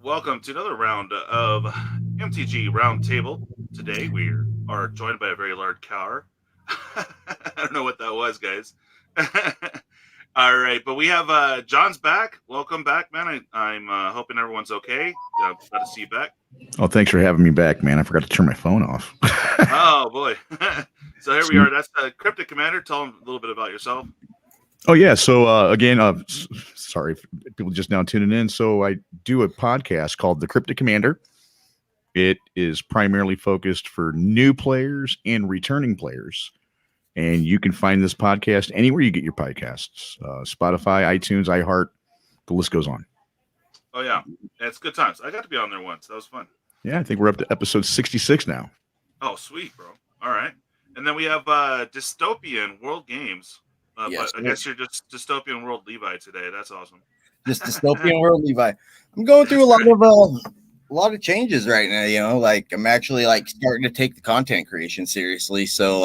Welcome to another round of MTG Roundtable. Today we are joined by a very large cower. I don't know what that was, guys. All right, but we have John's back. Welcome back, man. I'm hoping everyone's okay. Glad to see you back. Oh, thanks for having me back, man. I forgot to turn my phone off. Oh boy. So here we are. That's Cryptic Commander. Tell them a little bit about yourself. Oh yeah. So again, sorry if people just now tuning in. So I do a podcast called The Cryptic Commander. It is primarily focused for new players and returning players. And you can find this podcast anywhere you get your podcasts: Spotify, iTunes, iHeart. The list goes on. Oh yeah, it's good times. I got to be on there once. That was fun. Yeah, I think we're up to episode 66 now. Oh, sweet, bro. All right. And then we have Dystopian World Games. Yes, but I guess you're just Dystopian World Levi today. That's awesome. just Dystopian World Levi. I'm going through a lot of changes right now. Like I'm actually starting to take the content creation seriously. So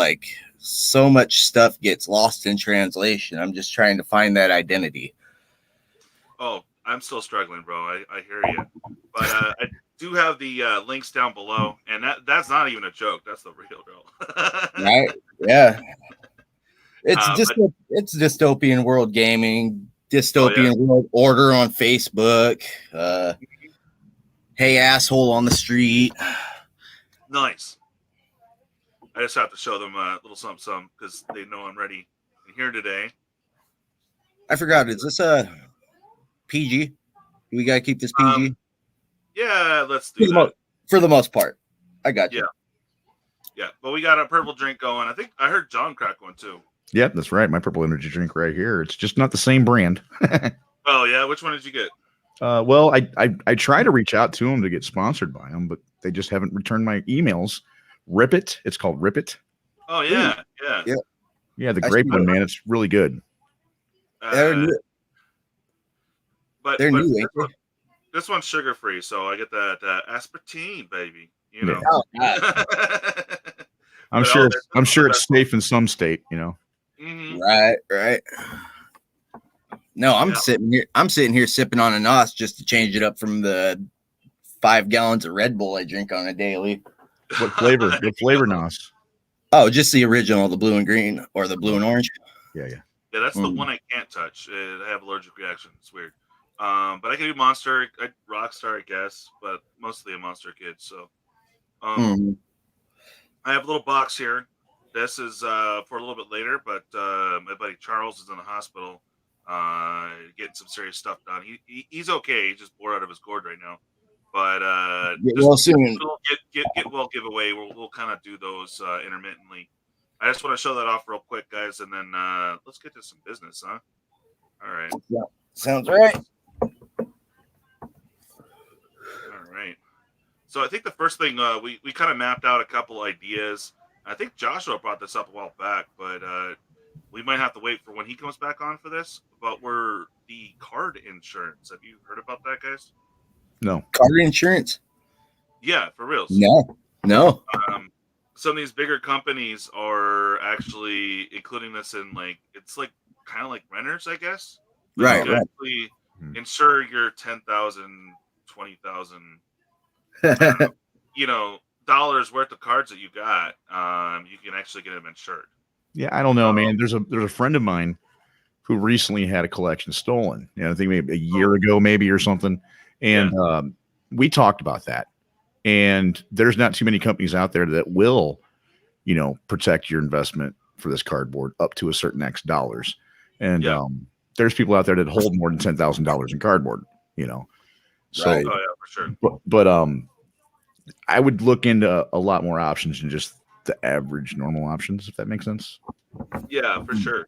so much stuff gets lost in translation. I'm just trying to find that identity. Oh, I'm still struggling, bro. I hear you. But I do have the links down below, and that's not even a joke. That's the real deal. Right? Yeah. But It's Dystopian World Gaming, Dystopian World Order on Facebook. Hey asshole on the street. nice. I just have to show them a little something because they know I'm ready and here today. I forgot. Is this a PG? We gotta keep this PG. Yeah, let's do that. For the most part. I got you. Yeah, but we got a purple drink going. I think I heard John crack one too. Yep, that's right. My purple energy drink right here. It's just not the same brand. Oh yeah, which one did you get? Well, I try to reach out to them to get sponsored by them, but they just haven't returned my emails. Rip It. It's called Rip It. Oh yeah. Yeah, the grape one, man. It's really good. They're new. But They're new, ain't they? This one's sugar free, so I get that aspartame, baby. You know. Oh, I'm sure it's safe in some state, you know. Mm-hmm. Right. No, I'm sitting here sipping on a NOS just to change it up from the 5 gallons of Red Bull I drink on a daily. What flavor? What flavor NOS? Oh, just the original, the blue and green or the blue and orange. Yeah. Yeah, that's the one I can't touch. I have allergic reaction. It's weird. But I can do Monster, Rockstar, I guess, but mostly a Monster kid. So, I have a little box here. This is for a little bit later, but my buddy Charles is in the hospital, getting some serious stuff done. He's okay. He's just bored out of his gourd right now. But soon. Get well giveaway. We'll kind of do those intermittently. I just want to show that off real quick, guys, and then let's get to some business, huh? All right. Yeah, sounds right. All right. So I think the first thing we kind of mapped out a couple ideas. I think Joshua brought this up a while back, but we might have to wait for when he comes back on for this. But we're the card insurance. Have you heard about that, guys? No. Card insurance? Yeah, for reals. No. Some of these bigger companies are actually including this in it's kind of like renters, I guess. Right. You actually insure your 10,000, 20,000, dollars worth of cards that you got. You can actually get them insured. Yeah, I don't know, man. There's a friend of mine who recently had a collection stolen. I think maybe a year ago, maybe or something. And we talked about that. And there's not too many companies out there that will, protect your investment for this cardboard up to a certain X dollars. And there's people out there that hold more than $10,000 in cardboard, So, right. Oh, yeah, for sure. But I would look into a lot more options than just the average normal options, if that makes sense. Yeah, for sure.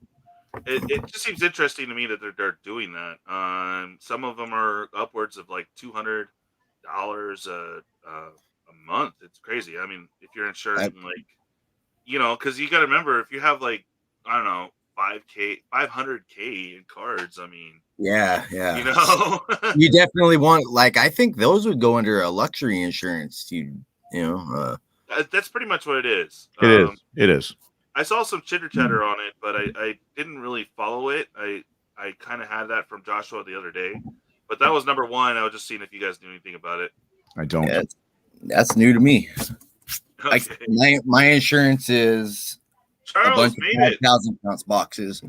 It just seems interesting to me that they're doing that. Some of them are upwards of $200 a month. It's crazy. I mean, if you're insuring because you got to remember if you have I don't know 500K in cards. I mean, yeah. You definitely want I think those would go under a luxury insurance. That's pretty much what it is. It is. I saw some chitter chatter on it, but I didn't really follow it. I kind of had that from Joshua the other day. But that was number one. I was just seeing if you guys knew anything about it. I don't. Yeah, that's new to me. Okay. My insurance is a Charles bunch made of it. 5,000 ounce boxes.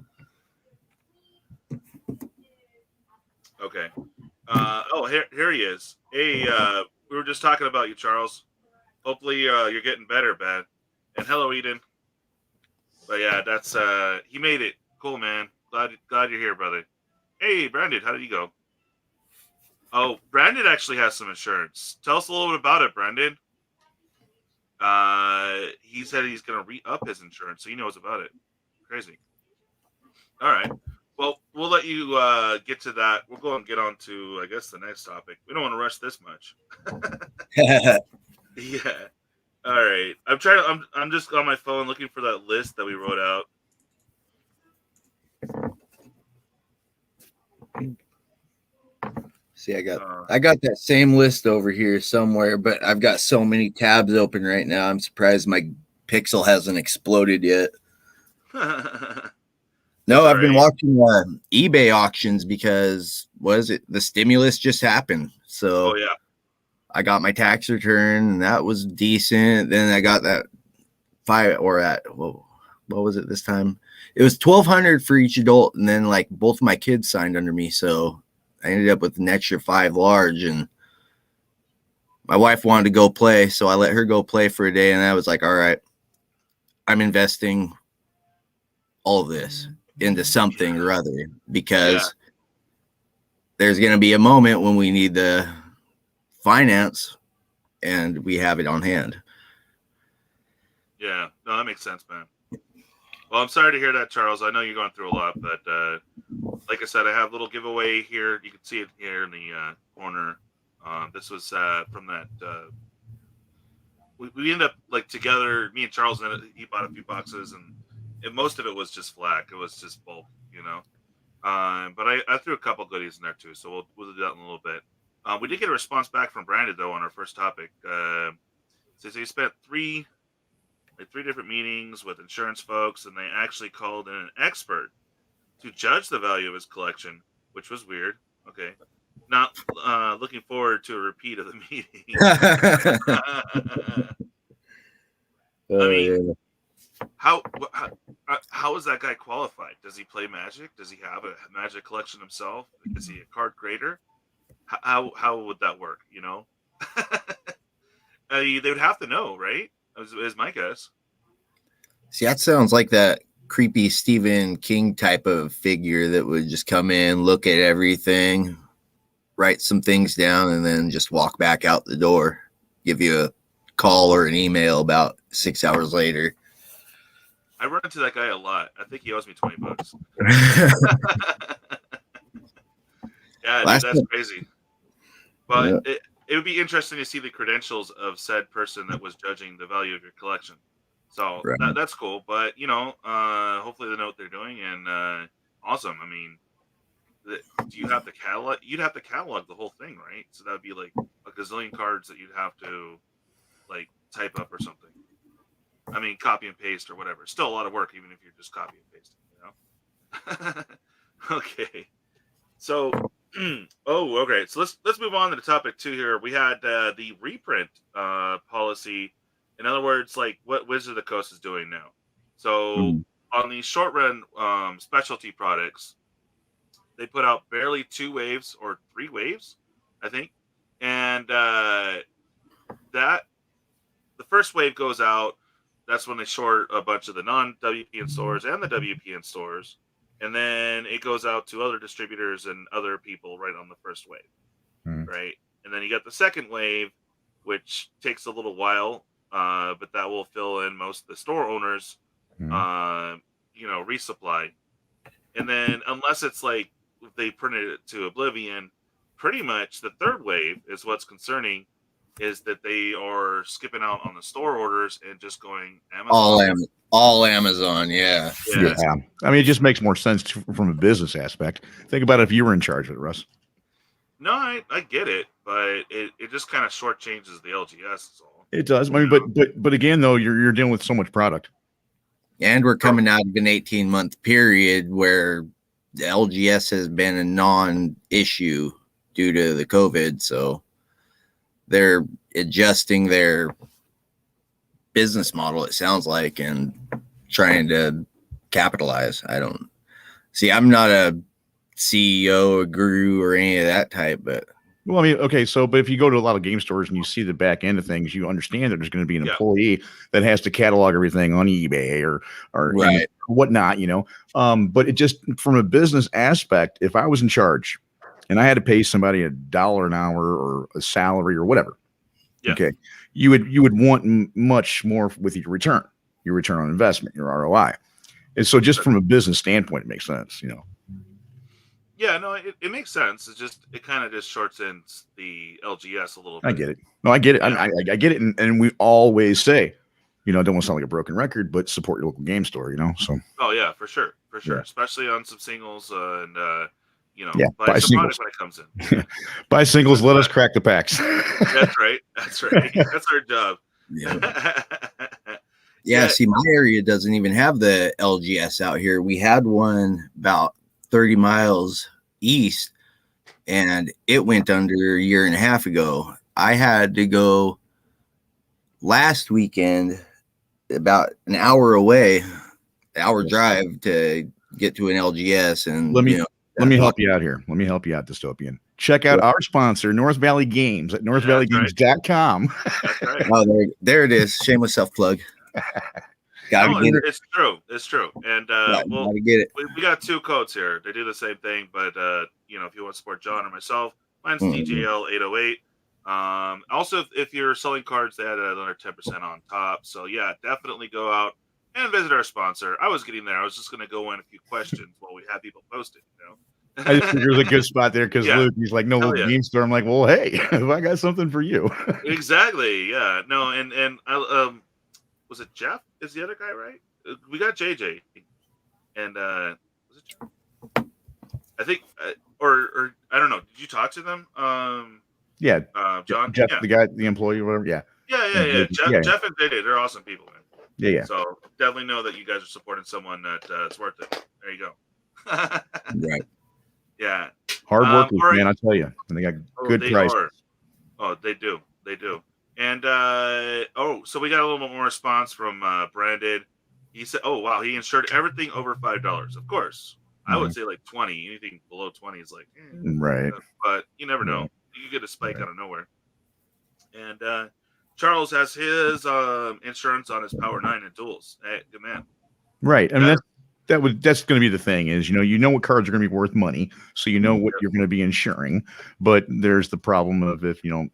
Okay. Oh, here he is. Hey, we were just talking about you, Charles. Hopefully, you're getting better, man. And hello, Eden. But yeah, that's he made it. Cool, man. Glad you're here, brother. Hey, Brandon, how did you go? Oh, Brandon actually has some insurance. Tell us a little bit about it, Brandon. He said he's gonna re-up his insurance, so he knows about it. Crazy. All right. Well, we'll let you get to that. We'll go and get on to, I guess, the next topic. We don't want to rush this much. Yeah. All right. I'm just on my phone looking for that list that we wrote out. See, I got that same list over here somewhere, but I've got so many tabs open right now. I'm surprised my Pixel hasn't exploded yet. No, I've been watching eBay auctions because the stimulus just happened. So yeah, I got my tax return and that was decent. Then I got that what was it this time? It was $1,200 for each adult, and then like both of my kids signed under me, so I ended up with an extra 5 large. And my wife wanted to go play, so I let her go play for a day, and I was like, all right, I'm investing all of this into something or other, because there's going to be a moment when we need the finance and we have it on hand. Yeah, no, that makes sense, man. Well, I'm sorry to hear that, Charles. I know you're going through a lot, but like I said, I have a little giveaway here. You can see it here in the corner. This was from that. We ended up like together, me and Charles, and he bought a few boxes, and most of it was just flak. It was just bulk, you know. But I threw a couple goodies in there too, so we'll do that in a little bit. We did get a response back from Brandon though on our first topic. Says he spent three different meetings with insurance folks, and they actually called in an expert to judge the value of his collection, which was weird. Okay, not looking forward to a repeat of the meeting. I mean, how is that guy qualified? Does he play Magic? Does he have a Magic collection himself? Is he a card grader? How would that work? You know, they would have to know, right? Is my guess. See, that sounds like that creepy Stephen King type of figure that would just come in, look at everything, write some things down, and then just walk back out the door, give you a call or an email about 6 hours later. I run into that guy a lot. I think he owes me $20. Yeah, dude, that's crazy. But it would be interesting to see the credentials of said person that was judging the value of your collection. So that's cool. But, you know, hopefully they know what they're doing. And awesome. I mean, do you have to catalog? You'd have to catalog the whole thing, right? So that would be like a gazillion cards that you'd have to like type up or something. I mean, copy and paste or whatever. Still a lot of work, even if you're just copy and pasting, you know? Okay. So, okay. So let's move on to the topic 2 here. We had the reprint policy. In other words, like what Wizard of the Coast is doing now. So on these short run specialty products, they put out barely 2 waves or 3 waves, I think. And the first wave goes out. That's when they short a bunch of the non-WPN stores and the WPN stores. And then it goes out to other distributors and other people right on the first wave, right? And then you got the second wave, which takes a little while, but that will fill in most of the store owners, resupply. And then unless it's like they printed it to oblivion, pretty much the third wave is what's concerning, is that they are skipping out on the store orders and just going Amazon. All Amazon, yeah. I mean, it just makes more sense from a business aspect. Think about it if you were in charge of it, Russ. No, I get it, but it just kind of shortchanges the LGS. Is all. It does. I mean, but again, though, you're dealing with so much product, and we're coming out of an 18-month period where the LGS has been a non-issue due to the COVID. So they're adjusting their business model, it sounds like, and trying to capitalize. I don't see. I'm not a CEO, a guru, or any of that type, but well, I mean, okay, so but if you go to a lot of game stores and you see the back end of things, you understand that there's going to be an employee that has to catalog everything on eBay or right, whatnot, you know. But it just from a business aspect, if I was in charge and I had to pay somebody $1 an hour or a salary or whatever, okay, you would want much more with your return on investment, your ROI. And so just from a business standpoint, it makes sense, you know. Yeah, no, it makes sense. It's just it kind of just shortens the LGS a little bit. I get it. No, I get it. Yeah. I get it. And we always say, you know, I don't want to sound like a broken record, but support your local game store, you know. So oh yeah, for sure. Yeah. Especially on some singles and you know, buy some singles product when it comes in. Buy singles, let us crack the packs. That's right. That's our job. Yeah, see, my area doesn't even have the LGS out here. We had one about 30 miles east, and it went under a year and a half ago. I had to go last weekend about an hour away, hour drive to get to an LGS. And let me help you out here. Let me help you out, Dystopian. Check out our sponsor, North Valley Games at northvalleygames.com. That's right. Oh, there it is. Shameless self plug. It's true. It's true. And we'll get it. We got 2 codes here. They do the same thing, but you know, if you want to support John or myself, mine's DJL 808. Also, if you're selling cards, they add another 10% on top. So yeah, definitely go out and visit our sponsor. I was getting there. I was just going to go in a few questions while we have people posted. You know. I just think there's a good spot there because Luke, he's like, no local game store. I'm like, well, hey, if I got something for you. Exactly. Yeah. No. And I was it Jeff? Is the other guy right? We got JJ, and was it Jeff? I think, or I don't know. Did you talk to them? Yeah. John, Jeff, the guy, the employee, or whatever. Yeah. Yeah. Jeff and JJ, they're awesome people, man. Yeah. So definitely know that you guys are supporting someone that it's worth it. There you go. Right. Yeah. Hard workers, man. I tell you, and they got good prices. Oh, they do. They do. And so we got a little bit more response from Brandon. He said, "Oh wow, he insured everything over $5. Of course, I would say like 20. Anything below 20 is like, right. But you never know. You get a spike out of nowhere." And Charles has his insurance on his Power 9 and duels. Hey, good man. Right. I mean, that's going to be the thing is, you know what cards are going to be worth money, so you know what you're going to be insuring. But there's the problem of if do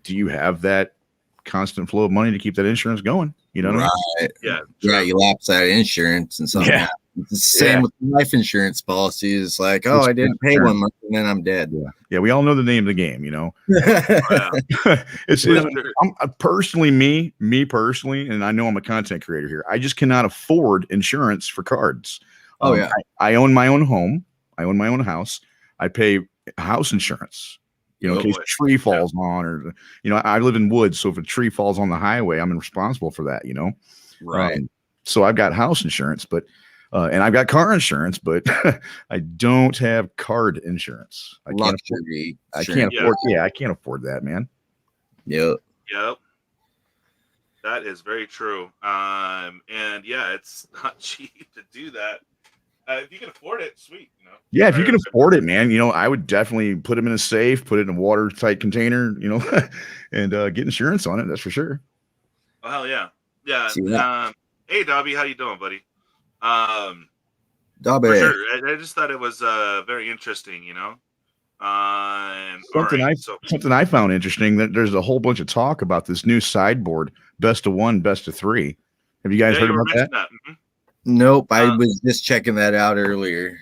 you have that constant flow of money to keep that insurance going? You know what I mean? Yeah. Yeah, you lapse that insurance and something. Yeah. It's the same with life insurance policies. It's like, oh, I didn't pay 1 month and then I'm dead. Yeah, we all know the name of the game, you know. It's personally me personally, and I know I'm a content creator here. I just cannot afford insurance for cards. I own my own home. I own my own house. I pay house insurance. In case a tree falls on, or I live in woods, so if a tree falls on the highway, I'm responsible for that. Right. So I've got house insurance, but and I've got car insurance, but I don't have card insurance. I can't afford. I can't afford that, man. Yep. That is very true. And it's not cheap to do that. If you can afford it, sweet. Yeah, if you can afford it, man, I would definitely put them in a safe, put it in a watertight container, and get insurance on it. That's for sure. Oh, hell yeah. Yeah. Hey, Dobby, how you doing, buddy? Dobby. For sure. I just thought it was very interesting, Something I found interesting, that there's a whole bunch of talk about this new sideboard, best of 1, best of 3. Have you guys heard about that? Mm-hmm. Nope, I was just checking that out earlier.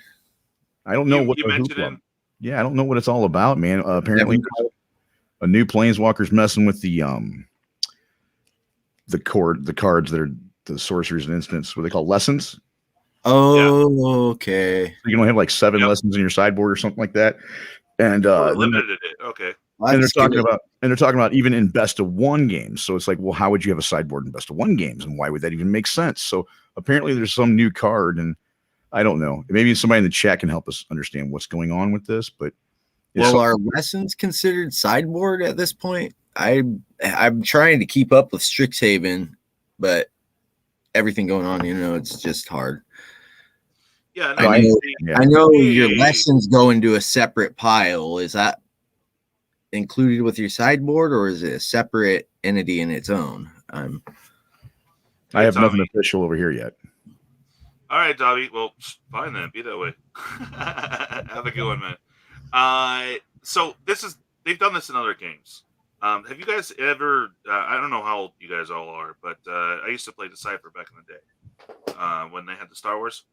I don't know what you mentioned it. Yeah, I don't know what it's all about, man. Apparently, a new Planeswalker's messing with the cards that are the sorceries and instants. What they call lessons. Oh, okay. So you can only have like 7 lessons in your sideboard or something like that. And limited it. Okay. And they're talking about even in best of 1 games. So it's like, well, how would you have a sideboard in best of 1 games, and why would that even make sense? So apparently there's some new card, and I don't know. Maybe somebody in the chat can help us understand what's going on with this, but Well, are lessons considered sideboard at this point? I'm trying to keep up with Strixhaven, but everything going on, it's just hard. Yeah, I know your lessons go into a separate pile. Is that included with your sideboard, or is it a separate entity in its own? I have nothing official over here yet. All right, Dobby. Well, fine then. Be that way. Have a good one, man. So they've done this in other games. Have you guys ever? I don't know how old you guys all are, but I used to play Decipher back in the day when they had the Star Wars.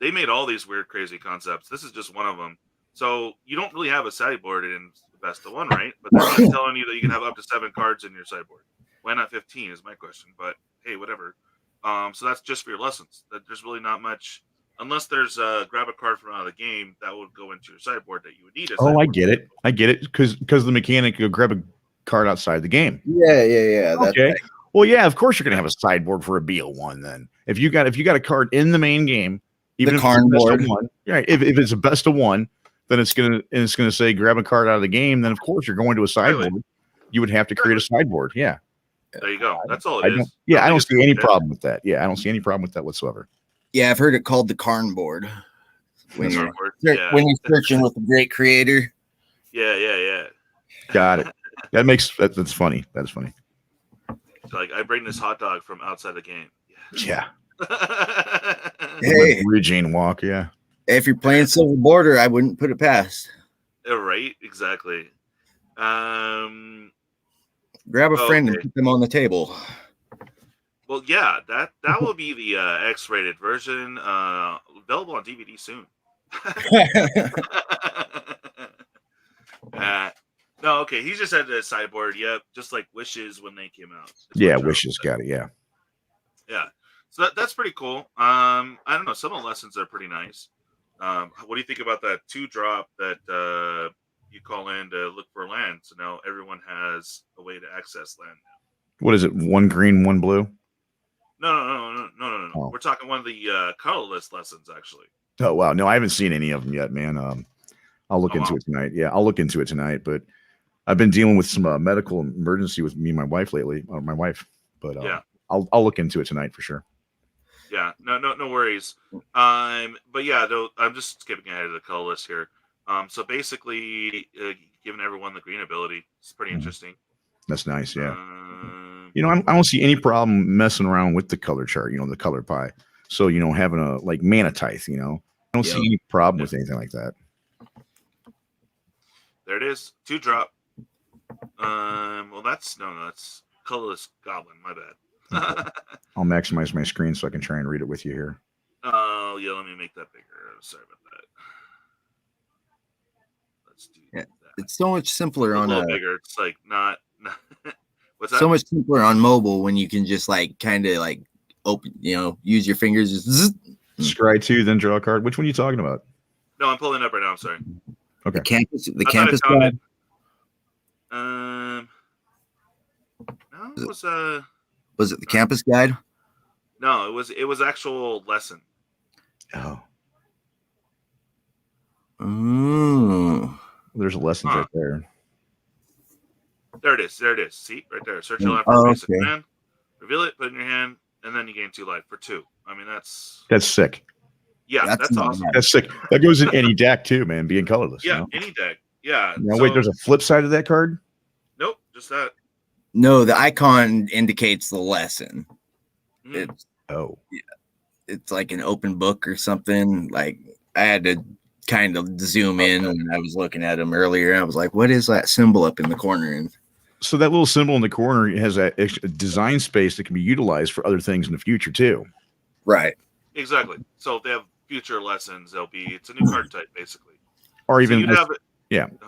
They made all these weird, crazy concepts. This is just one of them. So you don't really have a sideboard in the best of one, right? But they're not telling you that you can have up to 7 cards in your sideboard. Why not 15 is my question. But hey, whatever. So that's just for your lessons. There's really not much, unless there's grab a card from out of the game that would go into your sideboard that you would need. I get it. Because the mechanic, you'll grab a card outside the game. Yeah. Okay. Well, yeah, of course you're gonna have a sideboard for a BO1 then. If you got a card in the main game, even if it's a best of one, right? If it's a best of one, then it's gonna say grab a card out of the game. Then of course you're going to a sideboard. Really? You would have to create a sideboard. Yeah. There you go. That's all it is. Yeah, I don't see any problem with that. Yeah, I don't see any problem with that whatsoever. Yeah, I've heard it called the Karn board. When you're searching with the great creator. Yeah. Got it. That's funny. That's funny. So, like, I bring this hot dog from outside the game. Yeah. Hey, Jane walk. Yeah. If you're playing Silver Border, I wouldn't put it past. Right. Exactly. Grab a friend and put them on the table. Well, yeah, that will be the X-rated version, available on DVD soon. No, okay, he just had the sideboard. Yep, just like Wishes when they came out. Yeah, Wishes got it. Yeah. So that's pretty cool. I don't know. Some of the lessons are pretty nice. What do you think about that 2-drop that you call in to look for land? So now everyone has a way to access land now. What is it? 1 green, 1 blue? No. Oh. We're talking one of the colorless lessons, actually. Oh wow, no, I haven't seen any of them yet, man. I'll look into it tonight. Yeah, I'll look into it tonight. But I've been dealing with some medical emergency with me and my wife lately. But yeah, I'll look into it tonight for sure. Yeah, no worries. But yeah, though, I'm just skipping ahead of the colorless here. So basically, giving everyone the green ability is pretty interesting. That's nice. Yeah. I don't see any problem messing around with the color chart. The color pie. So having a like mana tithe. I don't see any problem with anything like that. There it is, 2-drop. Well, that's colorless goblin. My bad. I'll maximize my screen so I can try and read it with you here. Oh yeah, let me make that bigger. Sorry about that. Let's do that. It's so much simpler a on little bigger. It's like not what's that? So much simpler on mobile when you can just like kind of like open, use your fingers. Just scry 2, then draw a card. Which one are you talking about? No, I'm pulling it up right now. I'm sorry. Okay. The campus guide. No, it was Was it the campus guide? No, it was actual lesson. Oh. Oh. There's a lesson right there. There it is. See, right there. Search your life for a basic command. Reveal it, put it in your hand, and then you gain 2 life for 2. I mean, that's sick. Yeah, that's awesome. That's sick. That goes in any deck too, man. Being colorless. Yeah, any deck. Yeah. Wait, there's a flip side of that card? Nope, just that. No, the icon indicates the lesson. It's it's like an open book or something. Like I had to kind of zoom in when I was looking at them earlier. I was like, what is that symbol up in the corner? And so that little symbol in the corner has a design space that can be utilized for other things in the future too. Right. Exactly. So if they have future lessons, it's a new card type basically. Or even so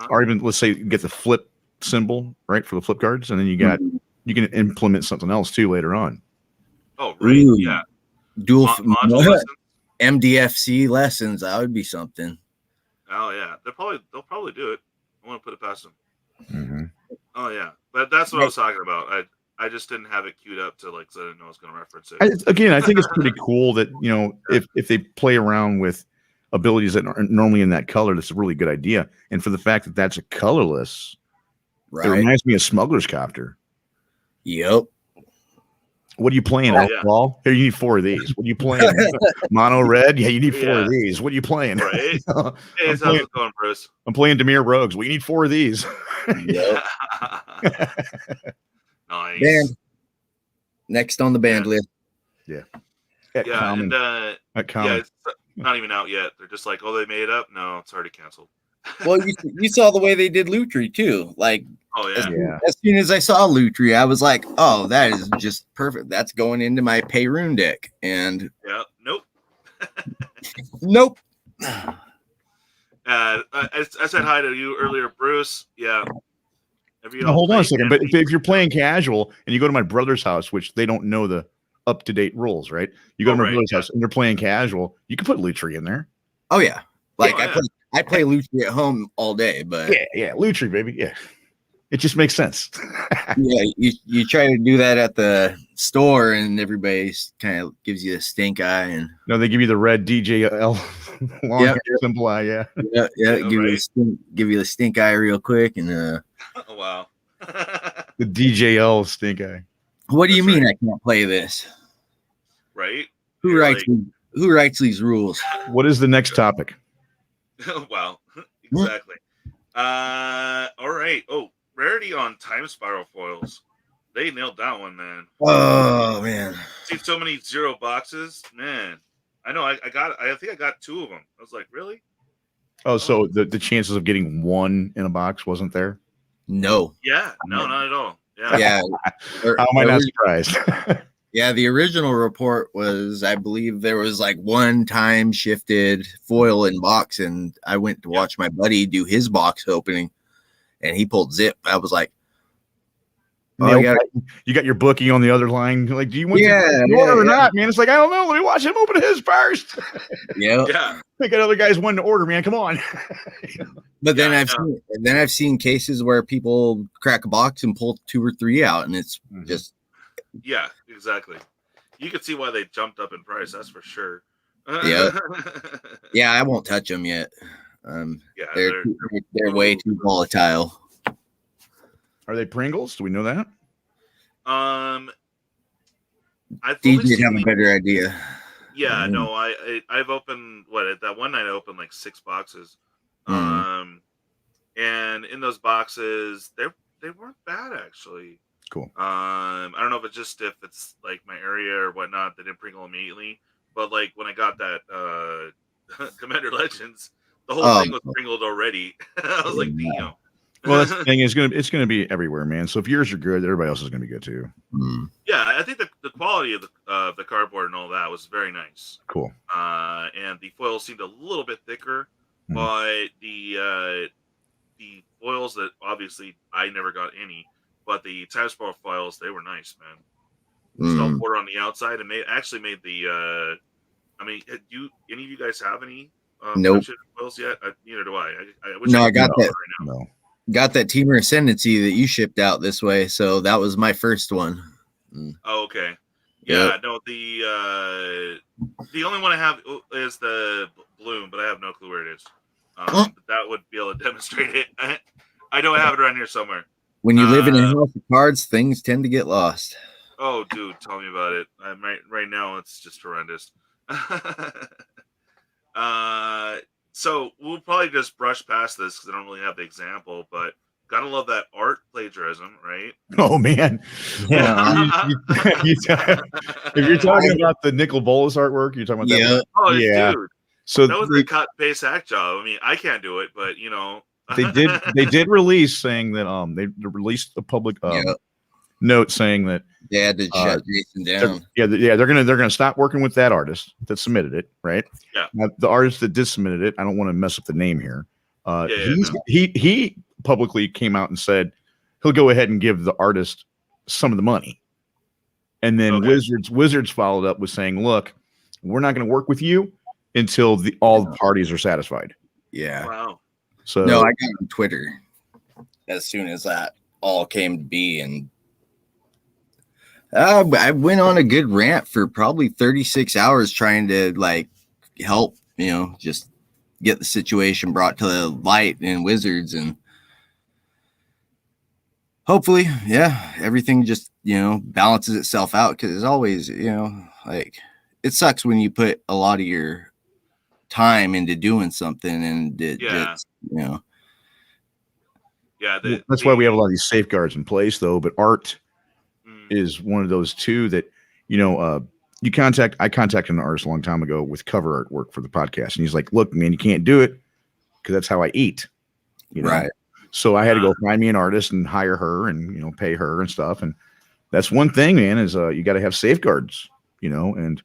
or even let's say you get the flip symbol, right, for the flip cards, and then you can implement something else too later on. Oh, right. Ooh. Yeah. Dual MDFC lessons, that would be something. Oh yeah. They'll probably do it. I want to put it past them. Mm-hmm. Oh yeah. But that's what I was talking about. I just didn't have it queued up so I didn't know I was going to reference it. I think it's pretty cool that if they play around with abilities that aren't normally in that color. That's a really good idea. And for the fact that that's a colorless, it Right. reminds me of Smuggler's Copter. Yep. What are you playing? Oh, yeah. Alcohol? Here, you need 4 of these. What are you playing? Mono red? Yeah, you need 4 Yeah. of these. What are you playing? Right. I'm, Hey, how's playing it going, Bruce? I'm playing Demir Rogues. We need 4 of these. Yep. Nice. Band. Next on the band list. Yeah. Yeah, Common. and At Common. yeah, it's not even out yet. They're just like, oh, they made it up. No, it's already canceled. Well, you saw the way they did Lutri too. Like, Oh as, yeah. as soon as I saw Lutri, I was like, oh, that is just perfect. That's going into my pay rune deck. And Yeah. Nope. nope. I said hi to you earlier, Bruce. Yeah. Now, hold on a second. But if you're playing casual and you go to my brother's house, which they don't know the up-to-date rules, right? You go to my brother's house and they're playing casual. You can put Lutri in there. Oh yeah. Like I play Lutri at home all day, but yeah, Lutri, baby. Yeah. It just makes sense. yeah, you try to do that at the store and everybody kind of gives you a stink eye, and no, they give you the red DJL long hair simple eye, yeah. Give you the stink eye real quick, and Oh, wow. The DJL stink eye. What do you mean I can't play this? Right? Who writes these rules? What is the next topic? Wow. Exactly. All right. Oh, rarity on time spiral foils. They nailed that one, man. Oh man. See so many 0 boxes, man. I know. I think I got 2 of them. I was like, really? Oh, so the chances of getting 1 in a box wasn't there? No. Yeah. No, not at all. Yeah. Yeah. How am I not surprised? Yeah, the original report was, I believe there was like 1 time shifted foil in box, and I went to watch my buddy do his box opening, and he pulled zip. I was like, oh, you got your bookie on the other line. Like, do you want to order or not, man? It's like, I don't know. Let me watch him open his first. Yeah. I got other guys wanting to order, man. Come on. But then I've seen cases where people crack a box and pull 2 or 3 out, and it's just. Yeah, exactly. You could see why they jumped up in price. That's for sure. Yeah, I won't touch them yet. They're way too volatile. Are they Pringles? Do we know that? DJ'd have a better idea. Yeah, no, I've opened that one night I opened like 6 boxes. And in those boxes, they weren't bad actually. Cool. I don't know if it's like my area or whatnot, they didn't Pringle immediately. But like when I got that Commander Legends, the whole thing was Pringled already. I was like, damn. Well, that's the thing. It's gonna be everywhere, man. So if yours are good, everybody else is gonna be good too. Yeah, I think the quality of the cardboard and all that was very nice. Cool. And the foils seemed a little bit thicker, but the foils that obviously I never got any, but the time spiral foils, they were nice, man. Stealth border on the outside, and actually made the. I mean, do any of you guys have any nope foils yet? Neither do I. I got that. Right now. No. Got that Teamer Ascendancy that you shipped out this way, so that was my first one. Oh, okay. Yeah, no, the only one I have is the Bloom, but I have no clue where it is. But that would be able to demonstrate it. I know I have it around here somewhere. When you live in a house of cards, things tend to get lost. Oh, dude, tell me about it. Right now, it's just horrendous. So we'll probably just brush past this because I don't really have the example, but gotta love that art plagiarism, right? Oh man, yeah. If you're talking about the Nicol Bolas artwork, you're talking about that. Oh yeah. Dude. So that was a cut paste hack job. I mean, I can't do it, but you know, they did release saying that they released the public note saying that they had to shut Jason down. They're gonna stop working with that artist that submitted it, right? Yeah. Now, the artist that did submit it, I don't want to mess up the name here. He publicly came out and said he'll go ahead and give the artist some of the money, and then Wizards followed up with saying, "Look, we're not going to work with you until all the parties are satisfied." Yeah. Wow. So no, I got on Twitter as soon as that all came to be, and I went on a good rant for probably 36 hours trying to like help, just get the situation brought to the light in Wizards, and hopefully, yeah, everything just, balances itself out. Because it's always, like, it sucks when you put a lot of your time into doing something and it just, Yeah, that's why we have a lot of these safeguards in place, though. But art is one of those too that, I contacted an artist a long time ago with cover artwork for the podcast, and he's like, "Look, man, you can't do it because that's how I eat." Right. So I had to go find me an artist and hire her and, pay her and stuff. And that's one thing, man, is you got to have safeguards, and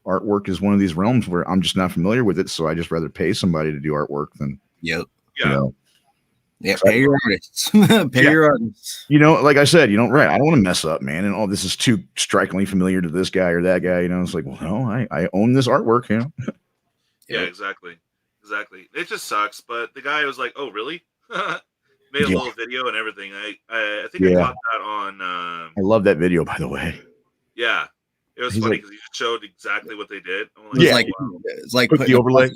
artwork is one of these realms where I'm just not familiar with it. So I just rather pay somebody to do artwork than, Yep. Yeah. Yeah, pay your artists. Your artists. Like I said, right. I don't want to mess up, man. And this is too strikingly familiar to this guy or that guy. It's like, well, no, I own this artwork, Yeah, exactly. It just sucks. But the guy was like, "Oh, really?" Made a little video and everything. I think I caught that on. I love that video, by the way. Yeah, it was funny because he showed exactly what they did. I'm like, it's like put the overlay.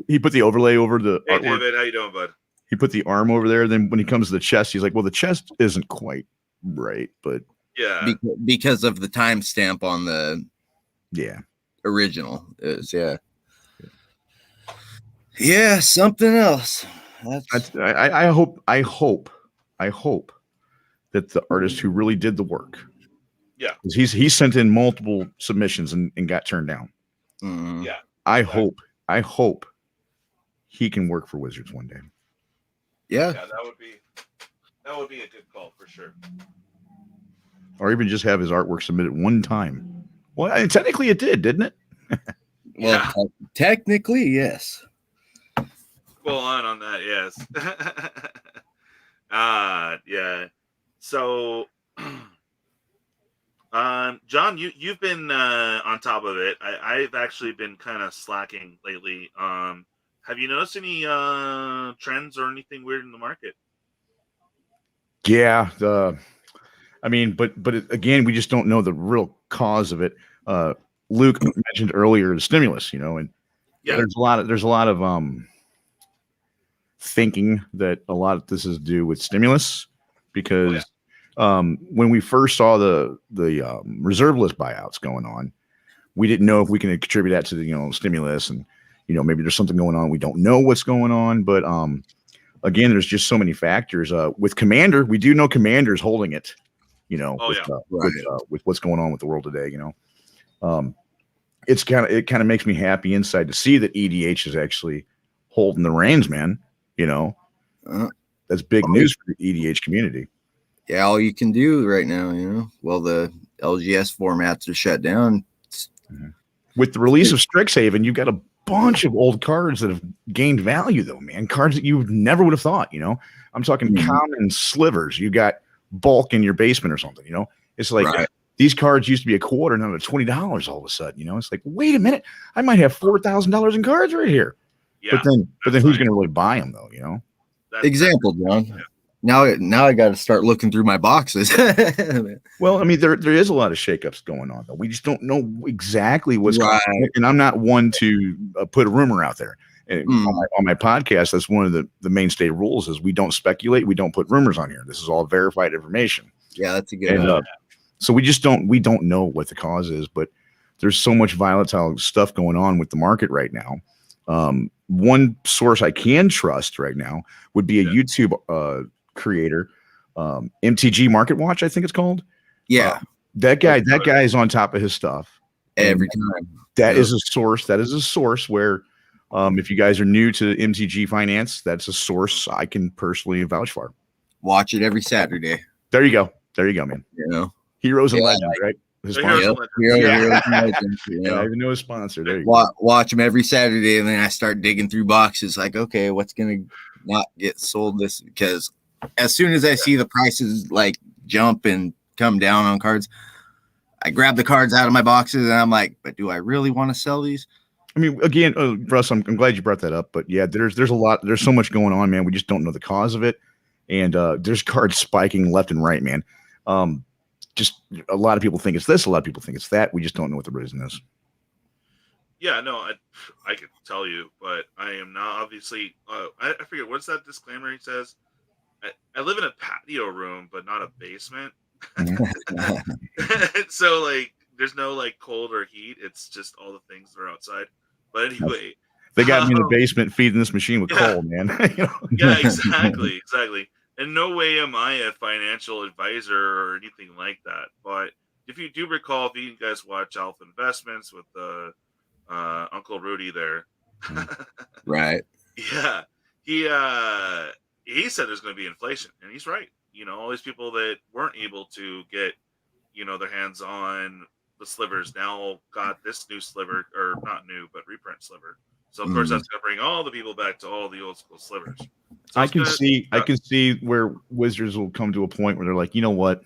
He put the overlay over the. Hey, artwork. David, how you doing, bud? He put the arm over there. Then when he comes to the chest, he's like, "Well, the chest isn't quite right, but yeah, because of the timestamp on the original is something else." I hope that the artist who really did the work, he sent in multiple submissions and got turned down. Yeah, I hope he can work for Wizards one day. Yeah, that would be a good call for sure. Or even just have his artwork submitted one time. Well, technically it did, didn't it? Well, technically, yes. Well, on that, yes. Yeah. So, John, you've been on top of it. I've actually been kind of slacking lately. Have you noticed any trends or anything weird in the market? Yeah, but again, we just don't know the real cause of it. Luke mentioned earlier the stimulus, and there's a lot of thinking that a lot of this is due with stimulus because when we first saw the reserve list buyouts going on, we didn't know if we can contribute that to the stimulus, and maybe there's something going on. We don't know what's going on, but again, there's just so many factors. With Commander, we do know Commander's holding it, with what's going on with the world today. It kind of makes me happy inside to see that EDH is actually holding the reins, man. That's big news for the EDH community. Yeah, all you can do right now, well, the LGS formats are shut down. With the release of Strixhaven, you've got a bunch of old cards that have gained value, though, man. Cards that you never would have thought. I'm talking common slivers. You got bulk in your basement or something. It's like these cards used to be $25, now they're $20 all of a sudden. It's like, wait a minute, I might have $4,000 in cards right here. Yeah, but then who's going to really buy them though? Example, John. Yeah. Now I got to start looking through my boxes. Well, I mean, there is a lot of shakeups going on though. We just don't know exactly what's going on. And I'm not one to put a rumor out there. On my podcast, that's one of the mainstay rules is we don't speculate. We don't put rumors on here. This is all verified information. Yeah, that's a good. So we don't know what the cause is, but there's so much volatile stuff going on with the market right now. One source I can trust right now would be a YouTube creator, MTG Market Watch, I think it's called. Yeah, that guy is on top of his stuff every time. That is a source. That is a source where, if you guys are new to MTG finance, that's a source I can personally vouch for. Watch it every Saturday. There you go, man. Heroes and Legends, right? His sponsor. I even know his sponsor. There you go. Watch him every Saturday, and then I start digging through boxes. Like, okay, what's gonna not get sold this? Because as soon as I see the prices like jump and come down on cards, I grab the cards out of my boxes, and I'm like, but do I really want to sell these? I mean, again, Russ, I'm glad you brought that up. But yeah, there's a lot. There's so much going on, man. We just don't know the cause of it, and there's cards spiking left and right, man. Just a lot of people think it's this, a lot of people think it's that. We just don't know what the reason is. Yeah, no, I could tell you, but I am not obviously. I forget what's that disclaimer he says. I live in a patio room, but not a basement. So like, there's no like cold or heat. It's just all the things that are outside. But anyway, They got me in the um, basement feeding this machine with yeah, coal, man. yeah, exactly. In no way am I a financial advisor or anything like that. But if you do recall, if you guys watch Alpha Investments with Uncle Rudy there, Right. yeah, he he said there's going to be inflation, and he's right. All these people that weren't able to get their hands on the slivers now got this new sliver, or not new, but reprint sliver. So of course Mm. that's going to bring all the people back to all the old school slivers. So I it's can gonna, see where Wizards will come to a point where they're like, you know what?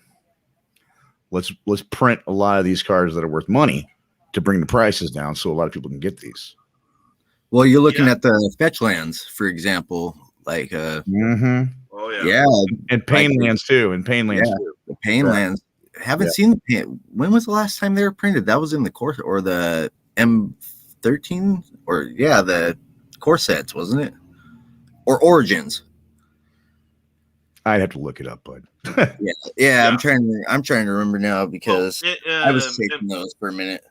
Let's print a lot of these cards that are worth money to bring the prices down, so a lot of people can get these. Well, you're looking Yeah. at the fetch lands, for example, like Mm-hmm. Oh yeah. yeah, And pain like lands too. And pain lands yeah, too. the pain Yeah. lands. Haven't Yeah. seen the pain. When was the last time they were printed? That was in the course or the M13 or yeah, the core sets, wasn't it? Or Origins. I'd have to look it up, bud. Yeah. Yeah. I'm trying to remember now because I was taking those for a minute.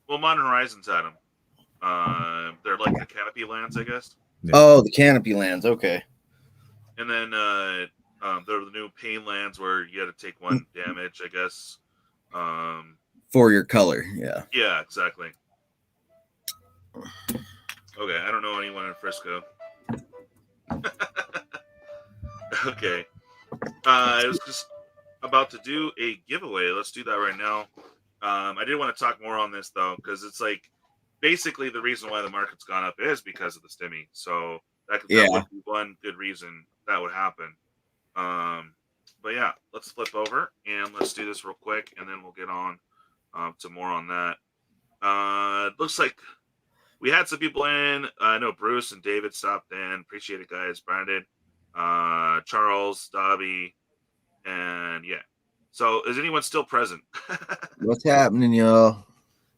Well, Modern Horizons had them. They're like the canopy lands, I guess. Yeah. Oh, the canopy lands. Okay. And then they're the new pain lands where you had to take 1 damage, I guess. For your color, yeah. Yeah, exactly. Okay, I don't know anyone in Frisco. Okay. I was just about to do a giveaway. Let's do that right now. I did want to talk more on this though, because it's like basically the reason why the market's gone up is because of the stimmy. So that would be one good reason that would happen. But yeah, let's flip over and let's do this real quick, and then we'll get on to more on that. Looks like we had some people in. I know Bruce and David stopped in. Appreciate it, guys. Brandon, Charles, Dobby, and yeah. So is anyone still present? What's happening, y'all?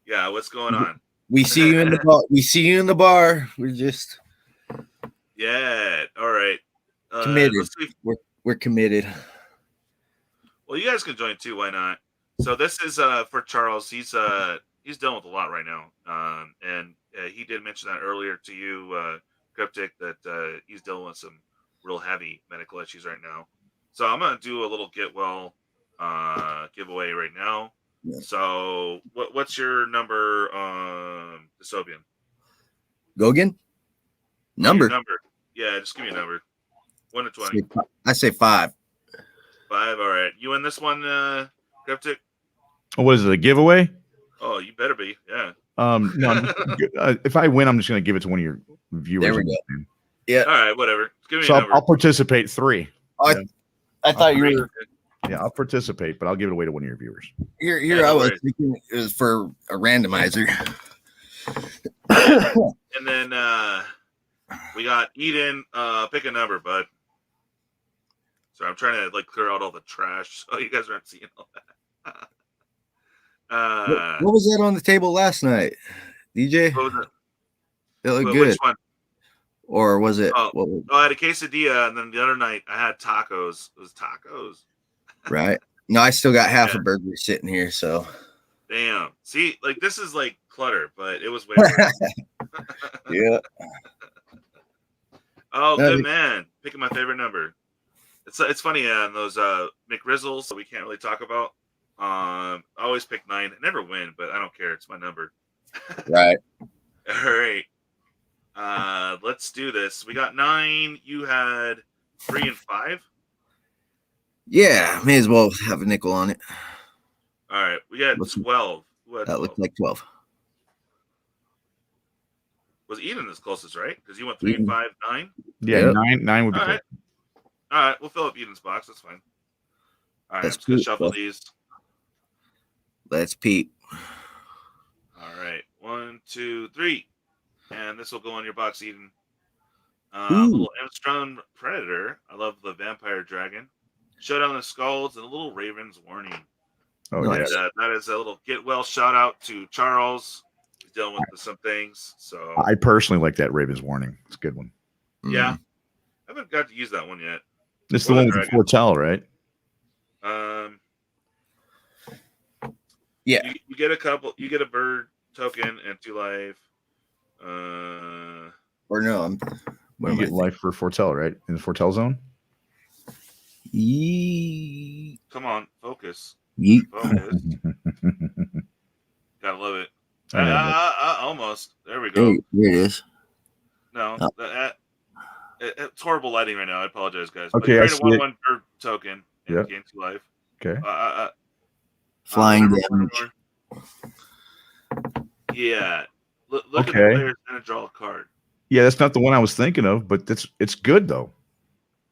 Yeah, what's going on? We see you in the bar. We see you in the bar. We're just All right. committed. Let's see. We're committed. Well, you guys can join too. Why not? So this is for Charles. He's dealing with a lot right now, and he did mention that earlier to you, Cryptic, that he's dealing with some real heavy medical issues right now. So I'm gonna do a little get well giveaway right now. Yeah. So what's your number, Dystopian? Go again. Number. Yeah, just give me a number. 1 to 20. I say 5. 5. All right. You in this one, Cryptic? What is it? A giveaway? Oh, you better be. Yeah. No. If I win, I'm just going to give it to one of your viewers. There we go. Yeah. All right. Whatever. Give me So a number. I'll participate 3. I thought you were. Yeah, I'll participate, but I'll give it away to one of your viewers. Here, Yeah, I was right. thinking it was for a randomizer. And then we got Eden. Pick a number, bud. So I'm trying to like clear out all the trash so you guys aren't seeing all that. What was that on the table last night, DJ? What was it? It looked good. Which one? Or was it? I had a quesadilla, and then the other night I had tacos. It was tacos. Right. No, I still got half a burger sitting here. So. Damn. See, like this is like clutter, but it was way worse. Yeah. Oh, good man. Picking my favorite number. It's funny on those McRizzles that we can't really talk about. I always pick 9. I never win, but I don't care. It's my number. Right. All right. Let's do this. We got 9. You had 3 and 5. Yeah, may as well have a nickel on it. All right. We got 12. That looked like 12. Was Eden the closest, right? Because you went 3 and 5, 9. Yeah, 9 would be all cool. right. All right, we'll fill up Eden's box. That's fine. All right, That's I'm just gonna shuffle these. Let's peep. All right, 1, 2, 3, and this will go on your box, Eden. Little Armstrong Predator. I love the Vampire Dragon. Showdown of the Skulls and a little Raven's Warning. Oh, nice. And, that is a little get well shout out to Charles. He's dealing with some things. So I personally like that Raven's Warning. It's a good one. yeah, I haven't got to use that one yet. It's the one with the foretell, right? Yeah. You get a couple. You get a bird token and 2 life. Or no, You get life for foretell, right? In the foretell zone. Come on, focus. Yeet. Focus. Gotta love it. Almost. There we go. Hey, here it is. No, it's horrible lighting right now. I apologize, guys. Okay, but you create a 1/1 bird token and gain 2 life. Okay. Flying damage. Yeah. Look at the player's gonna draw a card. Yeah, that's not the one I was thinking of, but it's good though.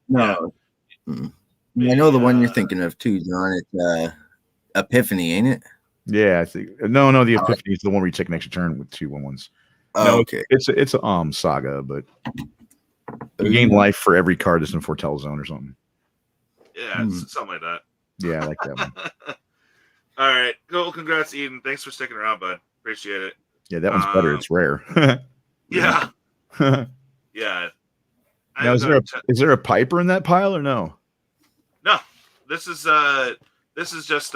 No. I know the one you're thinking of too, John. It's Epiphany, ain't it? Yeah, I think no, the Epiphany is the one where you take an extra turn with 2 1/1s. Oh, no, okay. It's a saga, but you gain life for every card that's in foretell zone or something. Yeah, it's something like that. Yeah, I like that one. All right, cool. Congrats, Eden. Thanks for sticking around, bud. Appreciate it. Yeah, that one's better. It's rare. Yeah. Yeah. Now, is there a Piper in that pile or no? No. This is just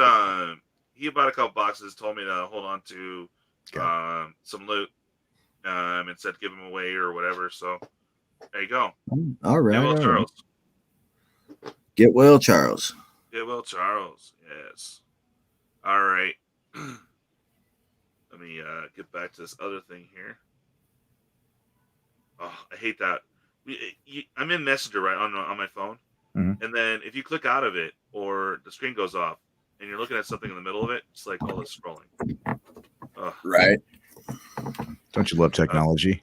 he bought a couple boxes, told me to hold on to some loot, and said give them away or whatever. So there you go. All right. Get well, Charles. Get well, Charles. Get well, Charles. Yes. All right. Let me get back to this other thing here. Oh, I hate that. I'm in Messenger right on my phone, and then if you click out of it or the screen goes off, and you're looking at something in the middle of it, it's like all this scrolling. Right. Don't you love technology?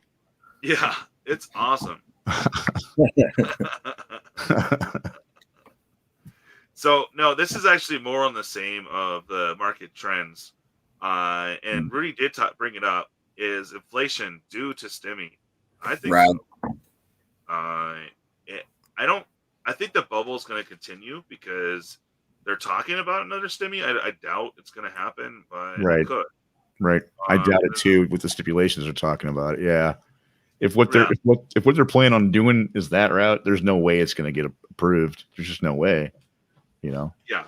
Yeah, it's awesome. So no, this is actually more on the same of the market trends, and Rudy did bring it up. Is inflation due to Stimmy? I think so. I think the bubble is going to continue because they're talking about another Stimmy. I doubt it's going to happen, but it could. Right. I doubt it too. With the stipulations they're talking about it. Yeah. If what they're planning on doing is that route, there's no way it's going to get approved. There's just no way. You know. Yeah.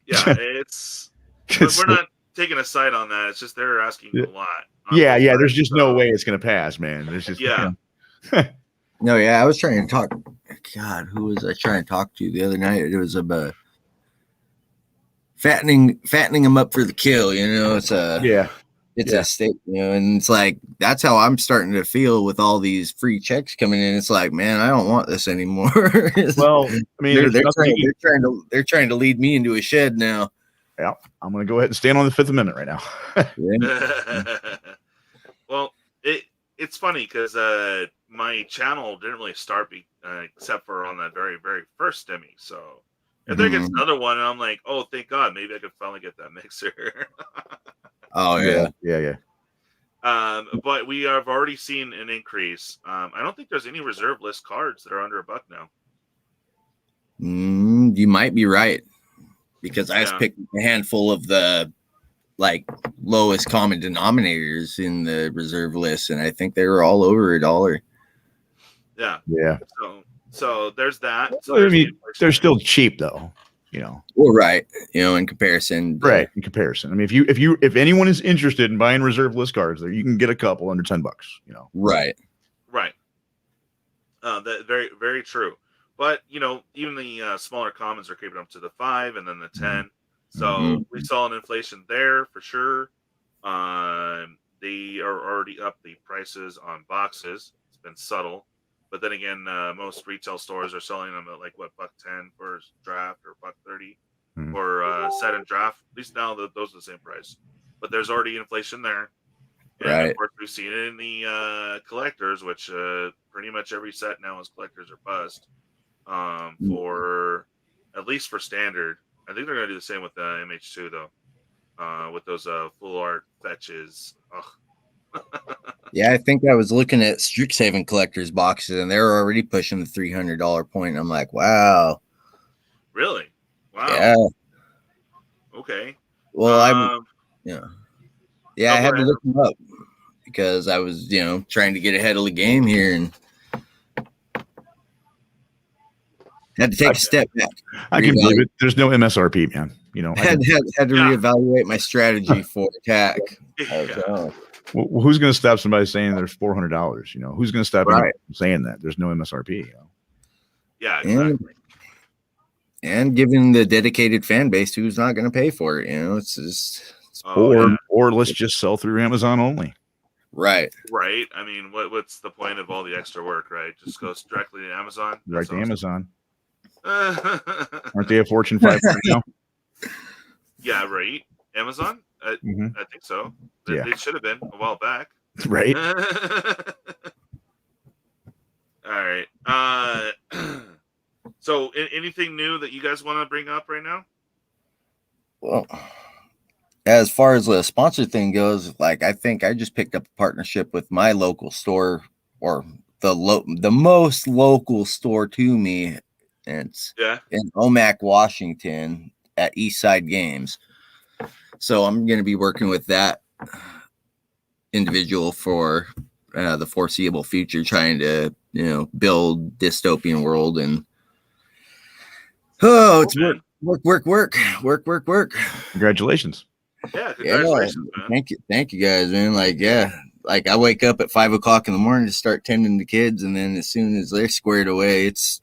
It's we're not taking a side on that. It's just they're asking a lot. Yeah. There's just no way it's going to pass, man. There's just No, I was trying to talk. God, who was I trying to talk to the other night? It was about fattening them up for the kill. You know, it's a state. You know, and it's like that's how I'm starting to feel with all these free checks coming in. It's like, man, I don't want this anymore. Well, I mean, they're trying to lead me into a shed now. Yeah, I'm going to go ahead and stand on the Fifth Amendment right now. Well, it's funny because my channel didn't really start except for on that very, very first Stimmy. So if there gets another one, and I'm like, oh, thank God, maybe I could finally get that mixer. Oh yeah. But we have already seen an increase. I don't think there's any reserve list cards that are under $1 now. You might be right because I just picked a handful of the lowest common denominators in the reserve list, and I think they were all over $1. Yeah. So there's that. So I mean, they're still cheap though. You know. Well, right. You know, in comparison. Right. In comparison. I mean, if anyone is interested in buying reserve list cards, there you can get a couple under $10. You know. Right. That very, very true. But you know, even the smaller commons are creeping up to the 5 and then the 10. So we saw an inflation there for sure. They are already up the prices on boxes. It's been subtle. But then again, most retail stores are selling them at $1.10 for draft or $1.30 for set and draft. At least now those are the same price. But there's already inflation there. And of course, we've seen it in the collectors, which pretty much every set now is collectors or bust. For at least for standard, I think they're going to do the same with MH2 though. With those full art fetches. Ugh. Yeah, I think I was looking at Strixhaven collectors boxes, and they're already pushing the $300 point. I'm like, wow. Really? Wow. Yeah. Okay. Well, I had to look them up because I was, trying to get ahead of the game here and had to take a step back. I can believe it. There's no MSRP, man. Had to reevaluate my strategy for attack. Yeah. Well, who's going to stop somebody saying there's $400? Who's going to stop anyone from saying that there's no MSRP? Yeah, exactly. And given the dedicated fan base who's not going to pay for it, it's just or let's just sell through Amazon only. Right. I mean, what's the point of all the extra work, right? Just goes directly to Amazon. Right to Amazon. Aren't they a Fortune 500 now? Yeah, right. Amazon? I think so. They should have been a while back. Right. All right. So anything new that you guys want to bring up right now? Well, as far as the sponsor thing goes, I think I just picked up a partnership with my local store, or the most local store to me. And it's in Omak, Washington at Eastside Games. So I'm going to be working with that individual for the foreseeable future, trying to, build Dystopian world. And it's work. Congratulations. Yeah, congratulations, man. Thank you guys, man. I wake up at 5 o'clock in the morning to start tending the kids, and then as soon as they're squared away, it's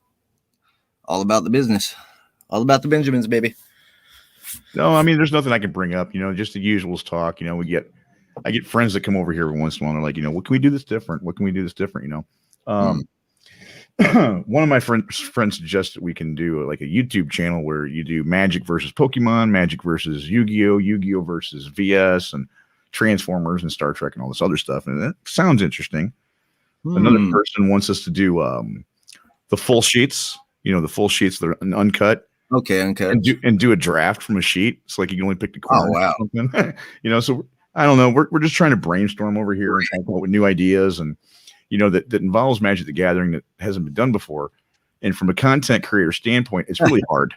all about the business, all about the Benjamins, baby. No, I mean, there's nothing I can bring up, just the usuals talk. I get friends that come over here every once in a while. And they're like, what can we do this different? What can we do this different? One of my friends suggested we can do like a YouTube channel where you do Magic versus Pokemon, Magic versus Yu-Gi-Oh, Yu-Gi-Oh versus VS, and Transformers and Star Trek and all this other stuff. And that sounds interesting. Another person wants us to do the full sheets, the full sheets that are uncut. Okay, uncut. And do a draft from a sheet. It's like you can only pick the corner. Oh, wow. Or something. So I don't know. We're just trying to brainstorm over here and come up with new ideas and that involves Magic the Gathering that hasn't been done before. And from a content creator standpoint, it's really hard.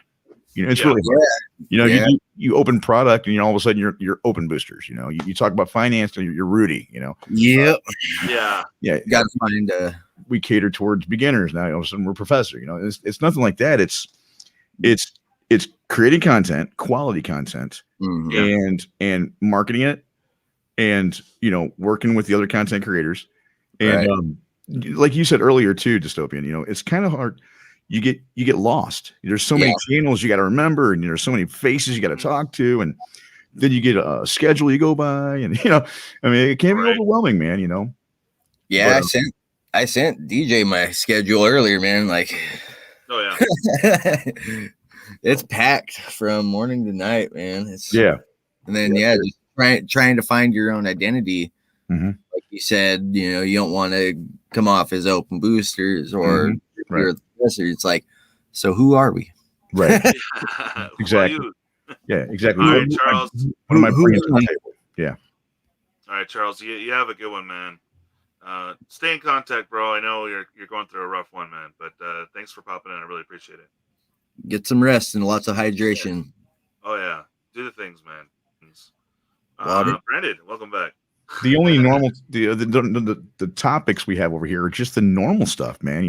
It's really hard. You open product and all of a sudden you're open boosters. You talk about finance and you're Rudy. Yep. Yeah. You got to find. We cater towards beginners now. All of a sudden we're professor. It's nothing like that. It's creating content, quality content, and marketing it, and working with the other content creators. And like you said earlier too, Dystopian, it's kind of hard. You get lost. There's so many channels you got to remember, and there's so many faces you got to talk to, and then you get a schedule you go by, and it can be overwhelming, man. Yeah, but, I sent DJ my schedule earlier, man. Oh yeah. It's packed from morning to night, man. And then just trying to find your own identity. Like you said, you don't want to come off as open boosters or you're a professor. It's like, so who are we? Right. Exactly. Yeah, exactly. All right, Charles. What am I bringing to the table? Yeah. All right, Charles. You have a good one, man. Stay in contact, bro. I know you're going through a rough one, man. But thanks for popping in. I really appreciate it. Get some rest and lots of hydration. Oh yeah, do the things, man. Brandon, welcome back. The only normal the topics we have over here are just the normal stuff, man.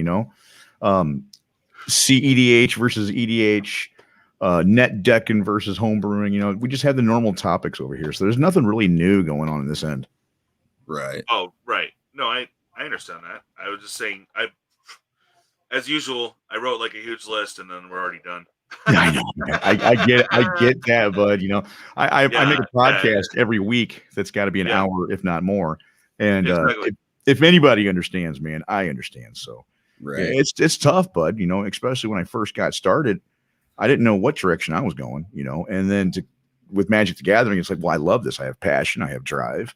CEDH versus EDH, net decking versus homebrewing. We just have the normal topics over here, so there's nothing really new going on in this end. Right. Oh, right. No, I understand that. I was just saying, as usual, I wrote like a huge list, and then we're already done. Yeah, I know. I get that, bud. I make a podcast every week that's got to be an hour, if not more. And if anybody understands, man, I understand. So it's tough, bud. Especially when I first got started, I didn't know what direction I was going. And then with Magic the Gathering, it's like, well, I love this. I have passion. I have drive.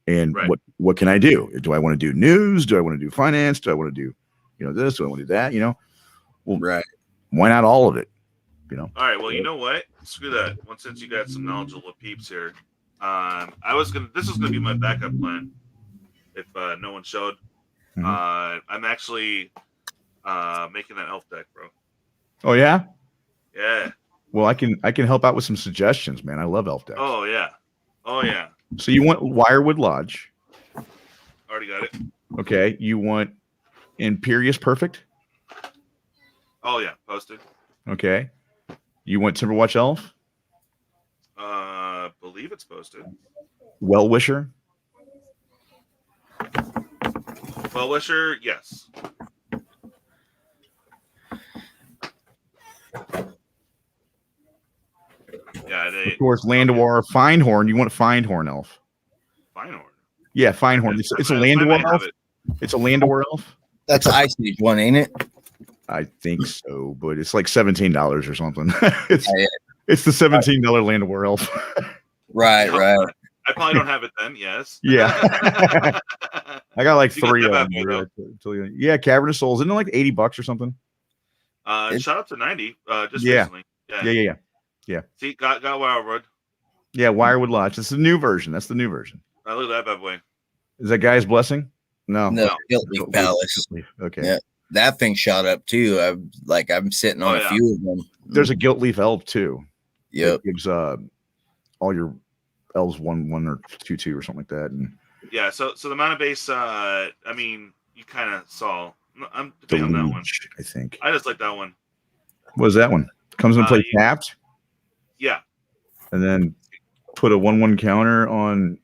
And what can I do? Do I want to do news? Do I want to do finance? Do I want to do this? Do I want to do that? Well, why not all of it? All right. Well, you know what? Screw that. Since you got some knowledgeable peeps here, this was gonna be my backup plan if no one showed. I'm actually making that elf deck, bro. Oh yeah. Yeah. Well, I can help out with some suggestions, man. I love elf decks. Oh yeah. So you want Wirewood Lodge? already got it. Okay. You want Imperious Perfect? Oh yeah, posted. Okay. You want Timberwatch Elf? Believe it's posted. Well Wisher? Well Wisher, yes. Yeah, Of course, Landwar, Findhorn. You want Findhorn Elf? Findhorn. Yeah, Findhorn. It's a Landwar Elf. It's a Landwar Elf. That's the Ice Age one, ain't it? I think so, but it's like $17 or something. It's the $17 Landwar Elf. Right. I probably don't have it then. Yes. Yeah. I got like You 3 got of that them. bad, Yeah, Cavernous Souls. Isn't it like $80 or something? Shot up to 90. Just Yeah. recently. Yeah. See, got Wildwood. Yeah, Wirewood Lodge. It's the new version. That's the new version. Look at that bad boy. Is that Guy's Blessing? No. Guilt Leaf Palace. Okay. Yeah, that thing shot up too. I'm sitting on a few of them. There's a Guilt Leaf Elf too. Yep. It gives all your elves 1/1 or 2/2 or something like that. And yeah, so the mana base, I mean, you kind of saw. I'm debating on that one. I think. I just like that one. What is that one? Comes in play tapped. Yeah. And then put a 1/1 counter on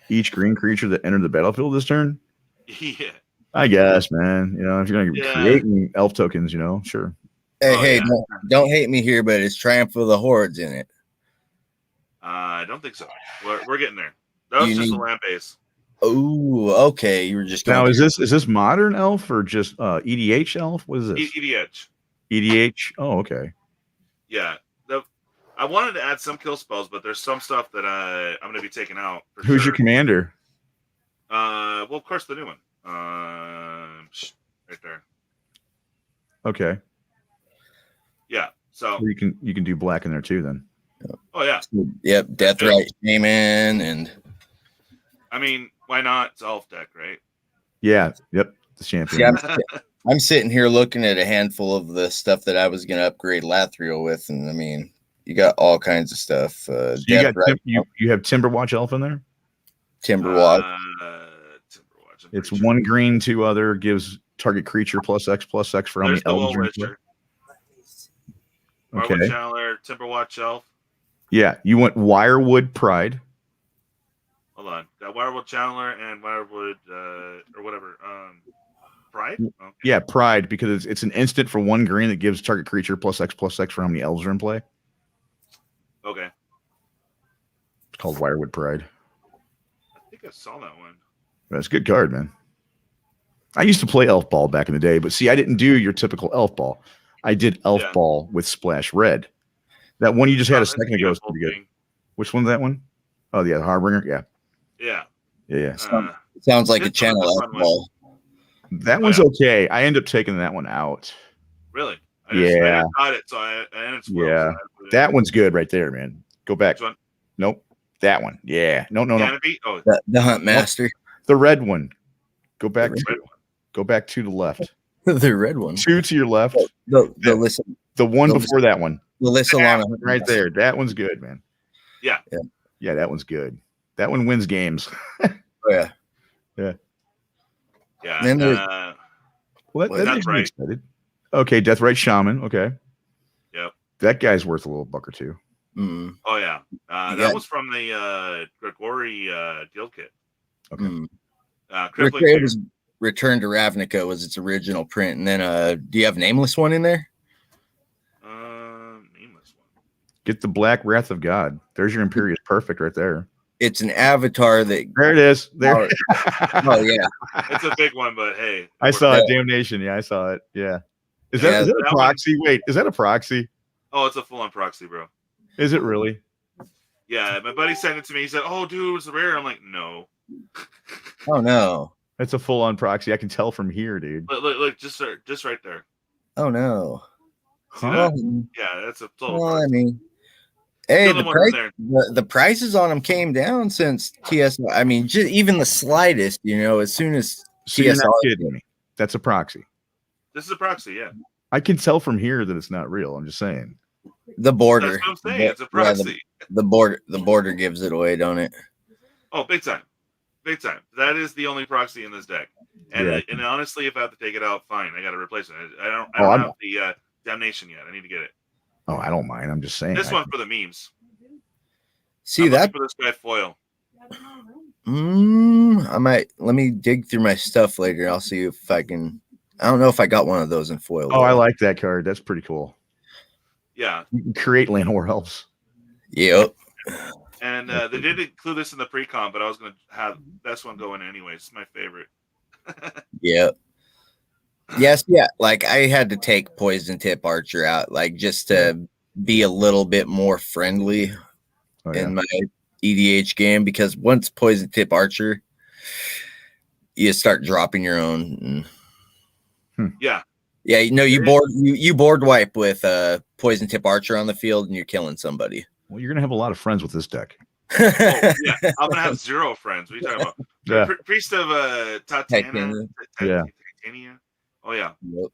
each green creature that entered the battlefield this turn. Yeah. I guess, man. You know, if you're gonna create elf tokens, you know, sure. Hey, don't hate me here, but it's Triumph of the Hordes in it. I don't think so. We're getting there. That was just a land base. Oh, okay. You were just now. Is this modern elf or just EDH elf? What is this? EDH. EDH. Oh, okay. Yeah. I wanted to add some kill spells, but there's some stuff that I'm going to be taking out. Who's your commander? Well, of course, the new one. Right there. Okay. Yeah. So you can do black in there too, then. Oh yeah. Yep. Deathrite Shaman and. I mean, why not? It's elf deck, right? Yeah. Yep. The champion. See, I'm sitting here looking at a handful of the stuff that I was going to upgrade Lathril with, and I mean, you got all kinds of stuff. So you have Timberwatch Elf in there. Timberwatch. It's 1 green, 2 other, gives target creature +X for how many elves are in play. Okay. Chandler, Timberwatch Elf. Yeah, you want Wirewood Pride. Hold on, got Wirewood Chandler and Wirewood or whatever. Pride. Okay. Yeah, Pride, because it's an instant for 1 green that gives target creature +X for how many elves are in play. Okay. It's called Wirewood Pride. I think I saw that one. That's a good card, man. I used to play Elf Ball back in the day, but see, I didn't do your typical Elf Ball. I did Elf Ball with Splash Red. That one you just had a second ago was pretty good. Which one's that one? Oh, yeah, the Harbinger. Yeah. Sounds like a channel Elf Ball. That one's okay. I end up taking that one out. Really? I got it, so I ended yeah. That one's good right there, man. Go back. Which one? Nope. That one. Yeah. No. Oh, the Hunt Master. Nope. The red one. Go back to the left. The red one. 2 to your left. The one before that one. Lyssalana. Right there. That one's good, man. Yeah. Yeah, that one's good. That one wins games. Yeah. Well, that's right. Excited. Okay, Deathrite Shaman. Okay. Yep. That guy's worth a little buck or two. Mm. Oh yeah. That was from the Gregory deal kit. Okay. Was Return to Ravnica was its original print, and then do you have Nameless one in there? Nameless one. Get the Black Wrath of God. There's your Imperious Perfect right there. It's an avatar that. There it is. There. Oh yeah. It's a big one, but hey. I saw it. Damnation. Yeah, I saw it. Yeah. Is that a proxy? Wait, is that a proxy? Oh, it's a full-on proxy, bro. Is it really? Yeah, my buddy sent it to me. He said, "Oh, dude, it was rare." I'm like, "No." Oh no. That's a full-on proxy. I can tell from here, dude. Look, just right there. Oh no. Yeah, that's a total. Well, I mean, hey, the prices on them came down since TSR. I mean, just even the slightest, as soon as so TSR. You're not kidding me. That's a proxy. This is a proxy, yeah. I can tell from here that it's not real. I'm just saying. The border. That's what I'm saying. It's a proxy. The border gives it away, don't it? Oh, big time. Big time. That is the only proxy in this deck. And Yeah. and honestly, if I have to take it out, fine. I got to replace it. I don't Oh, have the damnation yet. I need to get it. Oh, I don't mind. I'm just saying. This one for the memes. See I'm that? looking for this guy foil. I might let me dig through my stuff later. I'll see if I can. I don't know if I got one of those in foil. Oh, I like that card. That's pretty cool. Yeah. You can create Llanowar Elves. Yep. And they did include this in the pre-con, but I was going to have this one going anyways. It's my favorite. Yep. Yes, yeah. Like I had to take Poison Tip Archer out, like just to be a little bit more friendly in my EDH game, because once Poison Tip Archer, you start dropping your own. Yeah. Yeah, you board wipe with Poison Tip Archer on the field, and you're killing somebody. Well, you're gonna have a lot of friends with this deck. Oh, yeah. I'm gonna have 0 friends. What are you talking about? Yeah. Priest of Titania. Yeah. Titania. Oh yeah. Yep.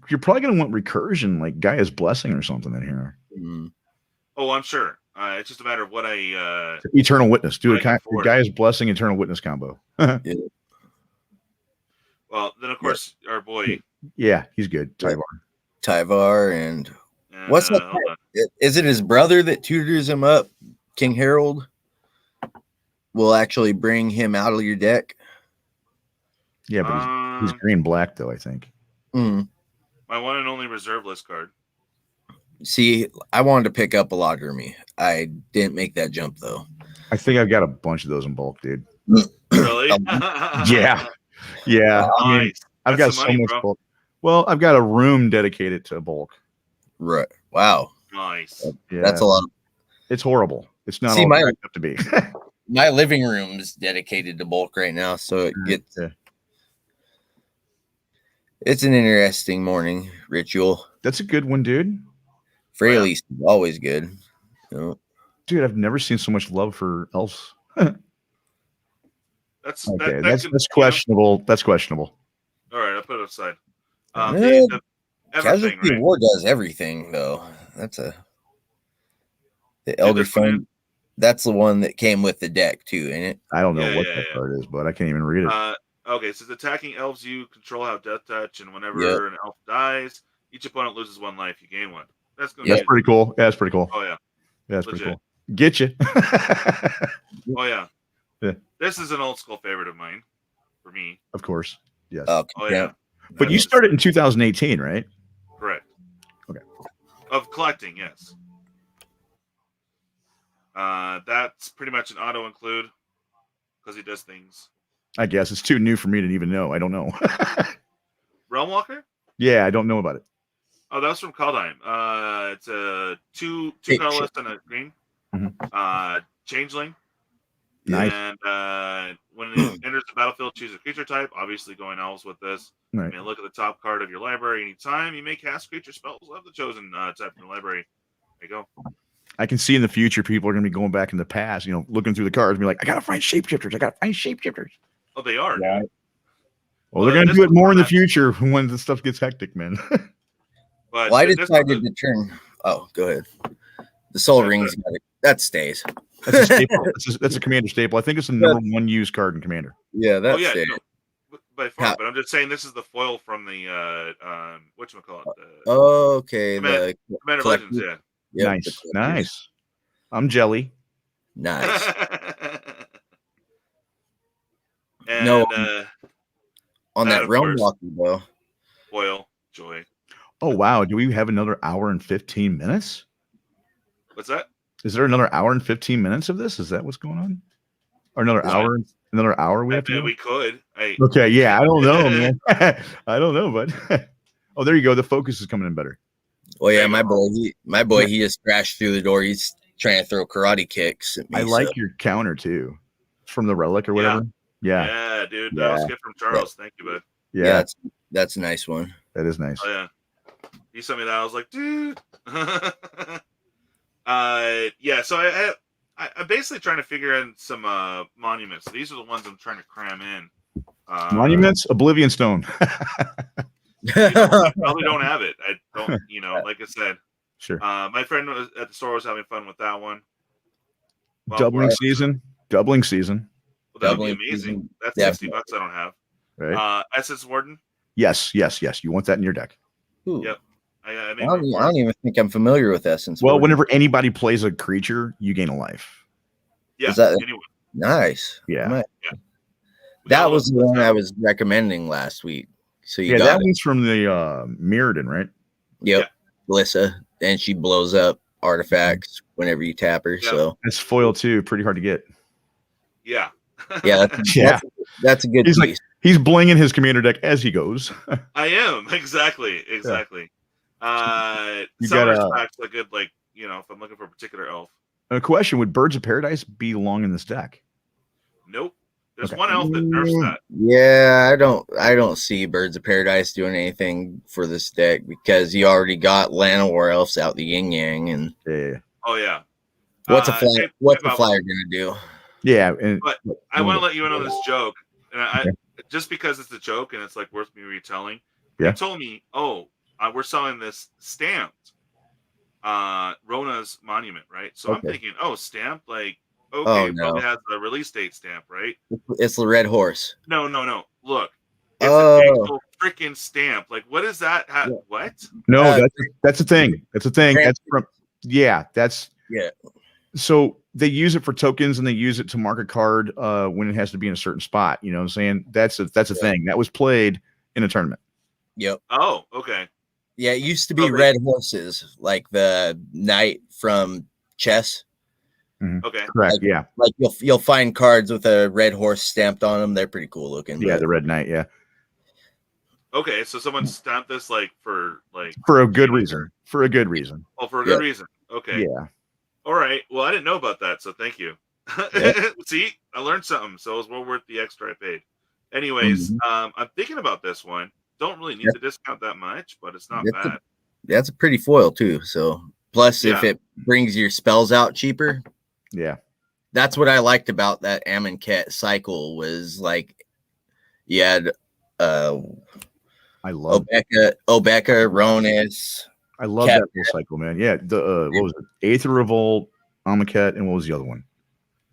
You're probably gonna want recursion, like Gaia's Blessing or something in here. Oh, I'm sure. It's just a matter of what I Eternal Witness. Do I can afford. Gaia's Blessing, Eternal Witness combo. Yeah. Well, then of course our boy. Yeah, he's good. Tyvar and what's that? Is it his brother that tutors him up? King Harold will actually bring him out of your deck. Yeah, but he's green black though, I think. My one and only reserve list card. See, I wanted to pick up a Loggermy. I didn't make that jump though. I think I've got a bunch of those in bulk, dude. Really? Yeah. Yeah. Nice. I mean, I've got so much bulk. Well, I've got a room dedicated to bulk. Right. Wow. Nice. Yeah. That's a lot. It's horrible. It's not all cracked up to be. My living room is dedicated to bulk right now, so it gets. It's an interesting morning ritual. That's a good one, dude. Fraley's is always good. Dude, I've never seen so much love for elves. That's questionable. That's questionable. All right, I'll put it aside. Casualty War does everything, though. That's the Elder Fund. That's the one that came with the deck too, ain't it? I don't know what that card is, but I can't even read it. Okay, so attacking elves you control have death touch, and whenever an elf dies, each opponent loses 1 life. You gain 1. That's pretty cool. Yeah, that's pretty cool. Oh yeah, that's pretty cool. Get you. Oh yeah. Yeah. This is an old school favorite of mine, for me. Of course. Yes. Oh yeah. But you started in 2018, right? Correct. Okay. Of collecting, yes. That's pretty much an auto include because he does things. I guess it's too new for me to even know. I don't know. Realm Walker? Yeah, I don't know about it. Oh, that was from Kaldheim. It's a two colorless and a green. Changeling. Nice. And when it enters the battlefield, choose a creature type. Obviously, going elves with this. Right. I mean, look at the top card of your library. Anytime you may cast creature spells of the chosen type in the library. There you go. I can see in the future people are going to be going back in the past, looking through the cards and be like, I got to find shapeshifters. Oh, they are. Yeah. Well, they're going to do it more in the future when the stuff gets hectic, man. But I decided to turn. Oh, go ahead. The Soul Rings. That stays. That's a staple. That's a Commander staple. I think it's the #1 used card in Commander. Yeah, that's stays. No, by far. But I'm just saying this is the foil from the whatchamacallit. Okay. Commander Legends, yeah. Yep, nice. I'm jelly. Nice. And, no, on that Realm Walker though. Foil joy. Oh wow! Do we have another hour and 15 minutes? What's that? Is there another hour and 15 minutes of this? Is that what's going on? Or another hour? Another hour? We have to. We could. Okay, yeah. I don't know, man. I don't know, but oh, there you go. The focus is coming in better. Well, yeah, my boy, he just crashed through the door. He's trying to throw karate kicks at me. I like your counter too, from the relic or whatever. Yeah, dude. That was good from Charles. Thank you, bud. Yeah, that's a nice one. That is nice. Oh yeah, he sent me that. I was like, dude. Yeah. So I'm basically trying to figure out some monuments. These are the ones I'm trying to cram in. Monuments, Oblivion Stone. I probably don't have it. I don't, like I said. Sure. My friend at the store was having fun with that one. Well, Doubling we're- season. Doubling season. Well, that would be Doubling amazing. season. That's Yeah. $60 I don't have. Right. Essence Warden. Yes. You want that in your deck. Ooh. Yep. I I made don't, room I for it. don't even think I'm familiar with Essence. Well, Warden. whenever anybody plays a creature, you gain a life. Yeah. Is that- Anyway, Nice. Yeah. I might- we got That a was the little- one I was recommending last week. So you Yeah, got that it. one's from the Mirrodin, right? Yep. Glissa, and she blows up artifacts whenever you tap her. Yeah. So It's foil too. Pretty hard to get. Yeah. yeah, that's, Yeah. that's a good He's piece. He's blinging his commander deck as he goes. I am. Exactly. You Summer's got pack's a good, like, if I'm looking for a particular elf. a question: would Birds of Paradise belong in this deck? Nope. There's Okay. one elf that nerfs that. Yeah, I don't see Birds of Paradise doing anything for this deck because you already got Llanowar elves out the yin yang, and Yeah. Oh, yeah. what's a Hey, flyer gonna do? Yeah. And But I want to let you in on this joke. And just because it's a joke and it's like worth me retelling. Yeah. They told me, we're selling this stamped Rona's monument, right? So I'm Okay. thinking, stamped, like, Oh, okay, no. probably has the release date stamp, right? It's the Red Horse. No. Look, it's Oh. an actual freaking stamp. Like, what is that? What? no, Uh, that's a thing. That's a thing. Grand- That's from. Yeah, that's. Yeah. So they use it for tokens and they use it to mark a card when it has to be in a certain spot. You know what I'm saying? That's a thing that was played in a tournament. Yep. Oh, okay. Yeah, it used to be Oh, they- Red Horses, like the knight from chess. Okay. Correct. Like- Yeah. Like you'll find cards with a red horse stamped on them. They're pretty cool looking. Yeah. but- The Red Knight. Yeah. Okay, so someone stamped this for For a good reason. For a good reason. Oh, for a good Yeah. reason. Okay. Yeah. All right. Well, I didn't know about that, so thank you. Yeah. See, I learned something, so it was well worth the extra I paid. Anyways, I'm thinking about this one. Don't really need Yep. to discount that much, but it's not That's a- bad. That's a pretty foil too. So plus, if Yeah. it brings your spells out cheaper, Yeah. that's what I liked about that Amonkhet cycle was like you had I love. Obeka, Ronis. I love Cat- that whole cycle, man. Yeah. The what was it? Aether Revolt, Amonkhet, and what was the other one?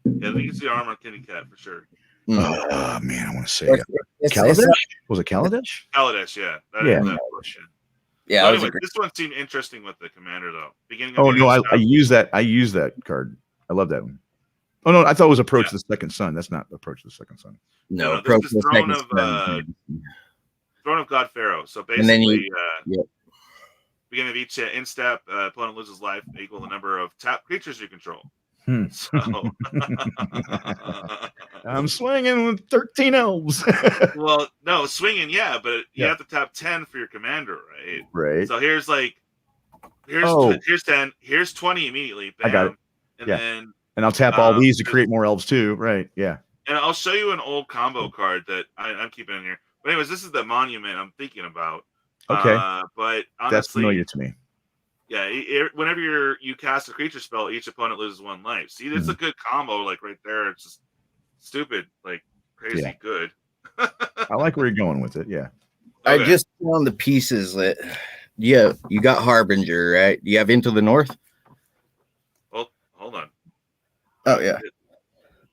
Yeah, I think it's the armor kitty cat for sure. Oh man, I want to say It's- it's Kaladesh. not- Was it Kaladesh? Kaladesh, yeah. Yeah. That portion. yeah, So that was a anyway, great. this one seemed interesting with the commander though. Beginning of Oh the no, game I use that. I use that card. I love that one. Oh no, I thought it was Approach the Second Sun. That's not Approach the Second Sun. No, no, this approach is the Throne second of, step. Throne of God Pharaoh. So And then basically, yep. beginning of each in-step, opponent loses life equal the number of tap creatures you control. Hmm. So, I'm swinging with 13 elves. well, no, swinging, yeah, but you Yeah. have to tap 10 for your commander, right? Right. So here's 10, here's 20 immediately. Bam. I got it. And Yeah. then, And I'll tap all these to create more elves too. Right. Yeah. and I'll show you an old combo card that I'm keeping in here. But anyways, this is the monument I'm thinking about. Okay. But honestly, That's familiar to me. yeah, whenever you cast a creature spell, each opponent loses 1 life. See, it's a good combo, like right there. It's just stupid, like crazy Yeah. good. I like where you're going with it. Yeah. I Okay. just found the pieces that you got Harbinger, right? You have Into the North. Well, hold on. Oh yeah.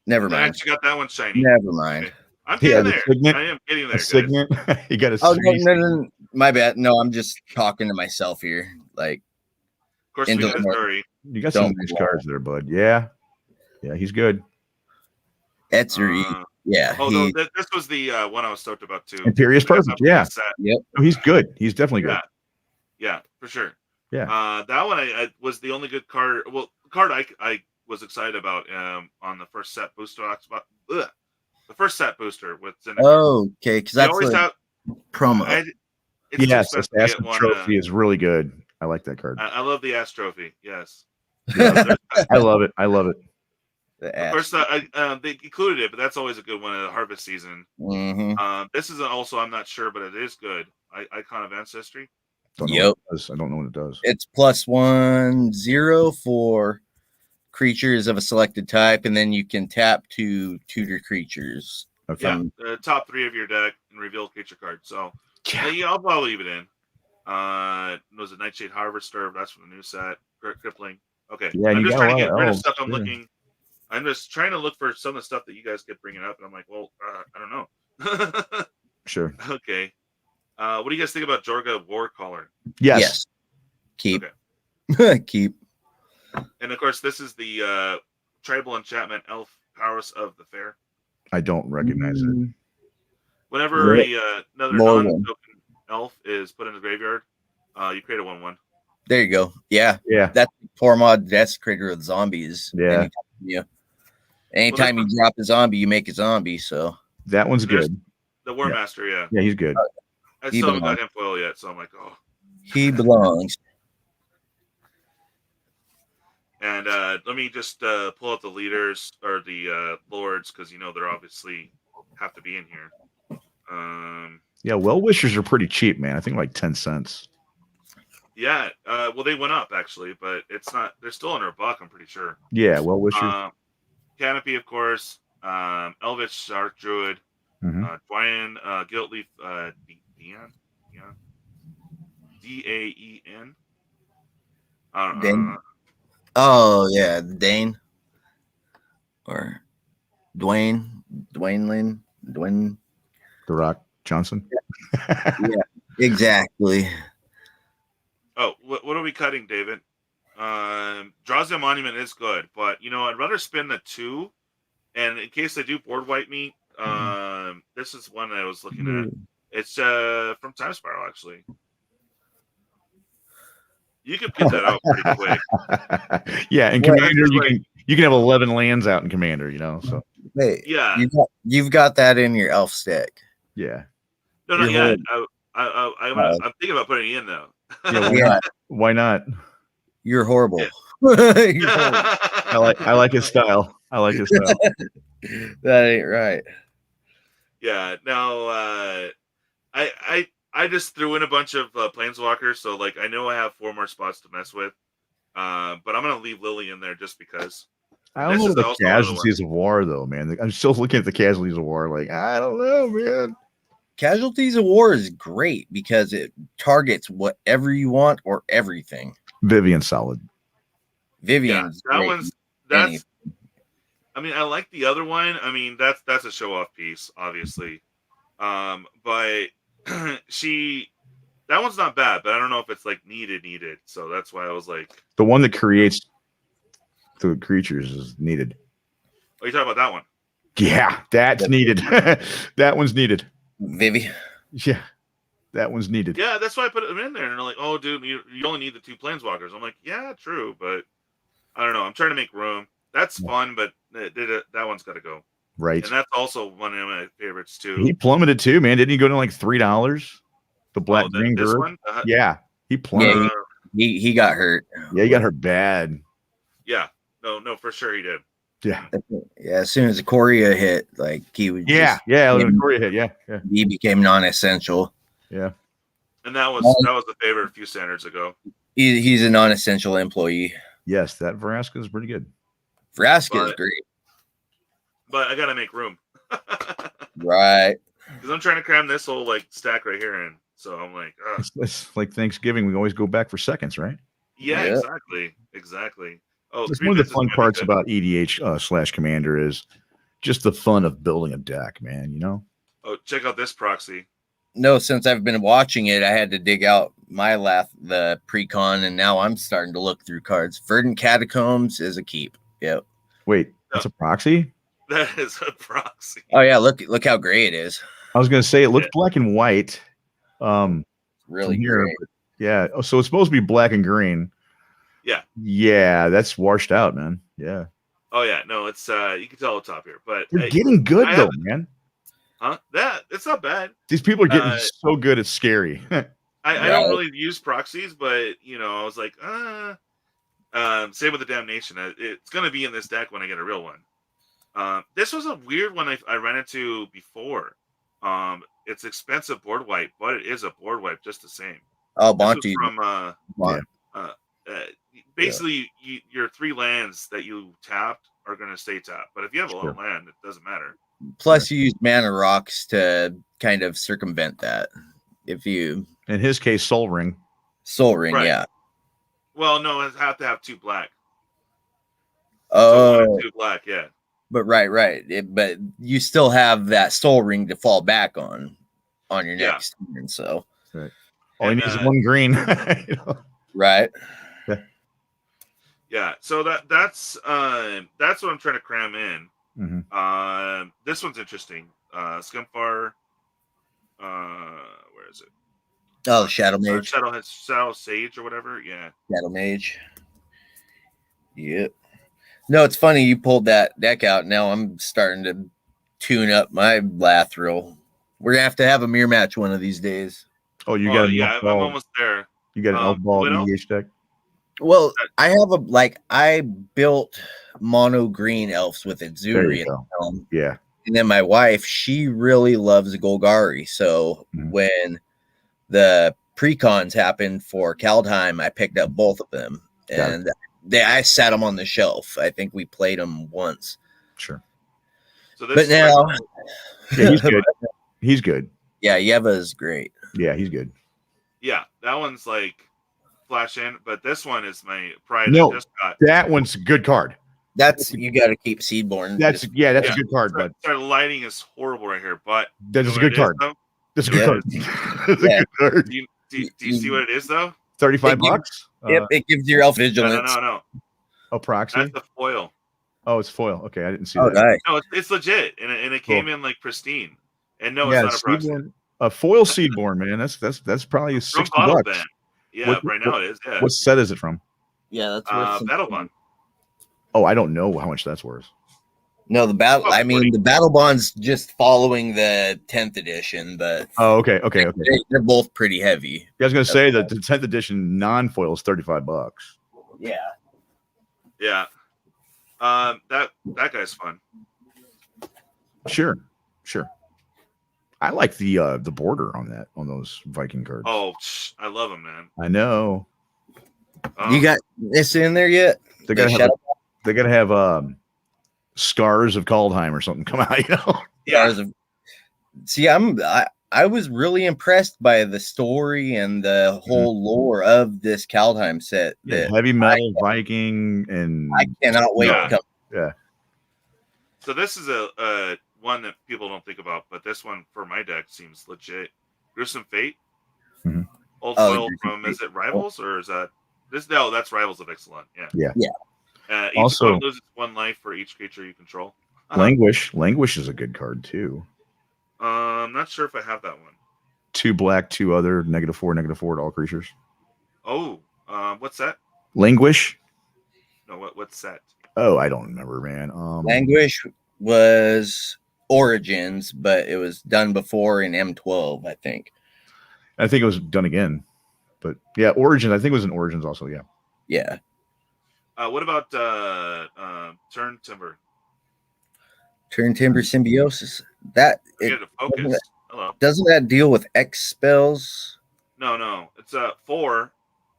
Never I mind. actually got that one shiny. Never mind. Okay. I'm Yeah, getting the there. signet- I am getting A there. Guys. signet. You got a Oh sweet- no, my bad. No, I'm just talking to myself here. Like Of course, Into we got the North. Zuri. You got some Don't nice lie. cards there, bud. Yeah. Yeah, he's good. Etzuri. Yeah. Oh, no, he- this was the one I was stoked about too. Imperious We got Perfect. that from Yeah. the set. Oh, he's good. He's definitely good. Yeah, for sure. Yeah. That one I was the only good card. Well, card I was excited about on the first set booster. The first set booster with Zendikar. oh, okay. Because You that's always the have. promo. It's too Yes, expensive to get Assassin one, Trophy is really good. I like that card. I love the Ass Trophy. Yes. I love it. I love it. The Of course, they included it, but that's always a good one at harvest season. Mhm. This is also, I'm not sure, but it is good. Icon of Ancestry. Don't know Yep. what it does. I don't know what it does. It's +1/0 for creatures of a selected type, and then you can tap to tutor creatures. Okay. Yeah, the top 3 of your deck and reveal creature card. So yeah, I'll probably leave it in. Was it Nightshade Harvester? That's from the new set. Crippling. Okay. Yeah, I'm you just got a trying to lot get of rid of elves, stuff I'm yeah. looking. I'm just trying to look for some of the stuff that you guys kept bringing up, and I'm like, well, I don't know. Sure. Okay. What do you guys think about Jorga Warcaller? Yes. Keep. Okay. Keep. And of course, this is the tribal enchantment elf powers of the fair. I don't recognize it. Whenever another More one. non-token elf is put in the graveyard, you create a 1/1. There you go. Yeah. Yeah. That's poor mod desecrator with zombies. Yeah. Anytime you drop a zombie, you make a zombie. So That one's There's good. the War Master, yeah. Yeah, he's good. I He still haven't got belongs. him foil yet, so I'm like, oh. He belongs. And let me just pull out the leaders or the lords, because they're obviously have to be in here. Yeah, well wishers are pretty cheap, man. I think like 10 cents. Yeah, well, they went up actually, but it's not. They're still under $1, I'm pretty sure. Yeah, well wishers. Canopy, of course. Elvish Archdruid. Dwayne Guiltleaf. Dean. Daen. I don't know. Dane? Oh yeah, Dane or Dwayne Lynn. The Rock Johnson. Yeah, exactly. Oh, what are we cutting, David? Drowsy Monument is good, but I'd rather spin the 2. And in case they do board wipe me, this is one I was looking at. It's from Time Spiral, actually. You could get that out pretty quick. Yeah, in Commander you can have 11 lands out in Commander, So Hey, yeah, you've got that in your elf stack. yeah. No, not yet. I'm thinking about putting it in though. Yeah, why not? You're horrible. Yeah. You're horrible. I like his style. I like his style. That ain't right. Yeah. No. I just threw in a bunch of planeswalkers, so like I know I have 4 more spots to mess with. But I'm gonna leave Lily in there just because. I don't know the casualties of war though, man. I'm still looking at the casualties of war. Like I don't know, man. Casualties of War is great because it targets whatever you want or everything. Vivian's solid. Vivian's that's. I mean, I like the other one. I mean, that's a show off piece, obviously. But that one's not bad, but I don't know if it's like needed. So that's why I was like, the one that creates the creatures is needed. Oh, you talking about that one? Yeah, that's needed. That one's needed. Vivi. Yeah, that one's needed. Yeah, that's why I put them in there. And they're like, oh, dude, you only need the 2 planeswalkers. I'm like, yeah, true, but I don't know. I'm trying to make room. That's fun, but that one's got to go. Right. And that's also one of my favorites too. He plummeted too, man. Didn't he go to like $3? The black green this bird. one? Yeah, he plummeted. Yeah, he got hurt. Yeah, he got hurt bad. Yeah, no, for sure he did. Yeah. As soon as the Korea hit, like he would. Yeah, the Korea hit. Yeah. He became non-essential. Yeah. And that was the favorite a few standards ago. He's a non-essential employee. Yes, that Vraska is pretty good. Vraska is great. But I gotta make room. Right. Because I'm trying to cram this whole like stack right here in. So I'm like, it's like Thanksgiving. We always go back for seconds, right? Yeah, exactly. Oh, that's one of the fun parts about EDH / Commander is just the fun of building a deck, man. Oh, check out this proxy. No, since I've been watching it, I had to dig out the pre-con, and now I'm starting to look through cards. Verdant Catacombs is a keep. Yep. Wait, that's a proxy? That is a proxy. Oh yeah, look how gray it is. I was gonna say it looks black and white. Really here, yeah. Oh, so it's supposed to be black and green. Yeah. Yeah, that's washed out, man. Yeah. Oh yeah, no, it's you can tell the top here, but they're getting good though, man. Huh? It's not bad. These people are getting so good, it's scary. I don't really use proxies, but I was like, same with the Damnation. It's gonna be in this deck when I get a real one. This was a weird one I ran into before. It's expensive board wipe, but it is a board wipe just the same. Oh, Bonte. Basically, your 3 lands that you tapped are going to stay tapped. But if you have a lot of land, it doesn't matter. Plus, you use mana rocks to kind of circumvent that. If you, in his case, Soul Ring, right. Yeah. Well, no, it have to have 2 black. So 1 and Oh, 2 black, yeah. but right. But you still have that soul ring to fall back on your Yeah. next turn. So Right. All he And, needs is one green. You know? right. Yeah. So that's what I'm trying to cram in. Mhm. This one's interesting. Scumfar. Where is it? Oh, Shadow Mage. Shadow Sage or whatever. Yeah. Shadow Mage. Yep. No, it's funny you pulled that deck out. Now I'm starting to tune up my Lathril. We're gonna have a mirror match one of these days. Oh, you got an elf I'm ball. almost there. You got an elf ball Widow? EDH deck. Well, I have I built mono green elves with There Azuri. you go. Yeah. And then my wife, she really loves Golgari. So Mhm. when the precons happened for Kaldheim, I picked up both of them. Got And I sat them on the shelf. I think we played them once. Sure. So this But is now, Yeah, he's good. He's good. yeah, Yeva's great. Yeah, he's good. yeah, that one's like flash in, but this one is my pride. No, I just got. that one's a good card. That's you got to keep Seedborn. That's a good card, Sorry, bud. sorry, lighting is horrible right here, but That is a good card. That's a good card. That's a good card. Do you see what it is though? $35. Yep, it gives your elf vigilance. No. Oh, proxy. That's the foil. Oh, it's foil. Okay, I didn't see Oh, that. nice. No, it's legit, and it came in like pristine. And no, it's not a proxy. A foil Seedborn, man. That's probably From $60. Bottle Ban. Yeah, What- right now it is. Yeah. What set is it from? Yeah, that's worth some. Battle Bond. Oh, I don't know how much that's worth. No, the battle. Oh, I mean, 40. the battle bond's just following the 10th edition, but Oh, okay. they're both pretty heavy. I was gonna say that the 10th edition non-foil is $35. Yeah. Yeah. That guy's fun. Sure. I like the border on those Viking cards. Oh, I love him, man. I know. You got this in there yet? They gotta have Scars of Kaldheim or something come out, you know. Yeah. See, I was really impressed by the story and the whole lore of this Kaldheim set. Yeah, heavy metal Viking, and I cannot wait to come. Yeah. So this is a one that people don't think about, but this one for my deck seems legit. Gruesome Fate. Mhm. Old Oh, foil Gruesome from Fate. is it Rivals or is that this? No, that's Rivals of Excellent. Yeah. Each Also- opponent loses 1 life for each creature you control. Languish is a good card too. I'm not sure if I have that one. 2 black, 2 other, -4/-4 to all creatures. Oh, what's that? Languish. No, what's that? Oh, I don't remember, man. Languish was Origins, but it was done before in M12, I think. I think it was done again, but yeah, Origins. I think it was in Origins also. Yeah. Yeah. What about Turn Timber? Turn Timber Symbiosis. That Get it to focus. Hello. doesn't that deal with X spells? No. It's 4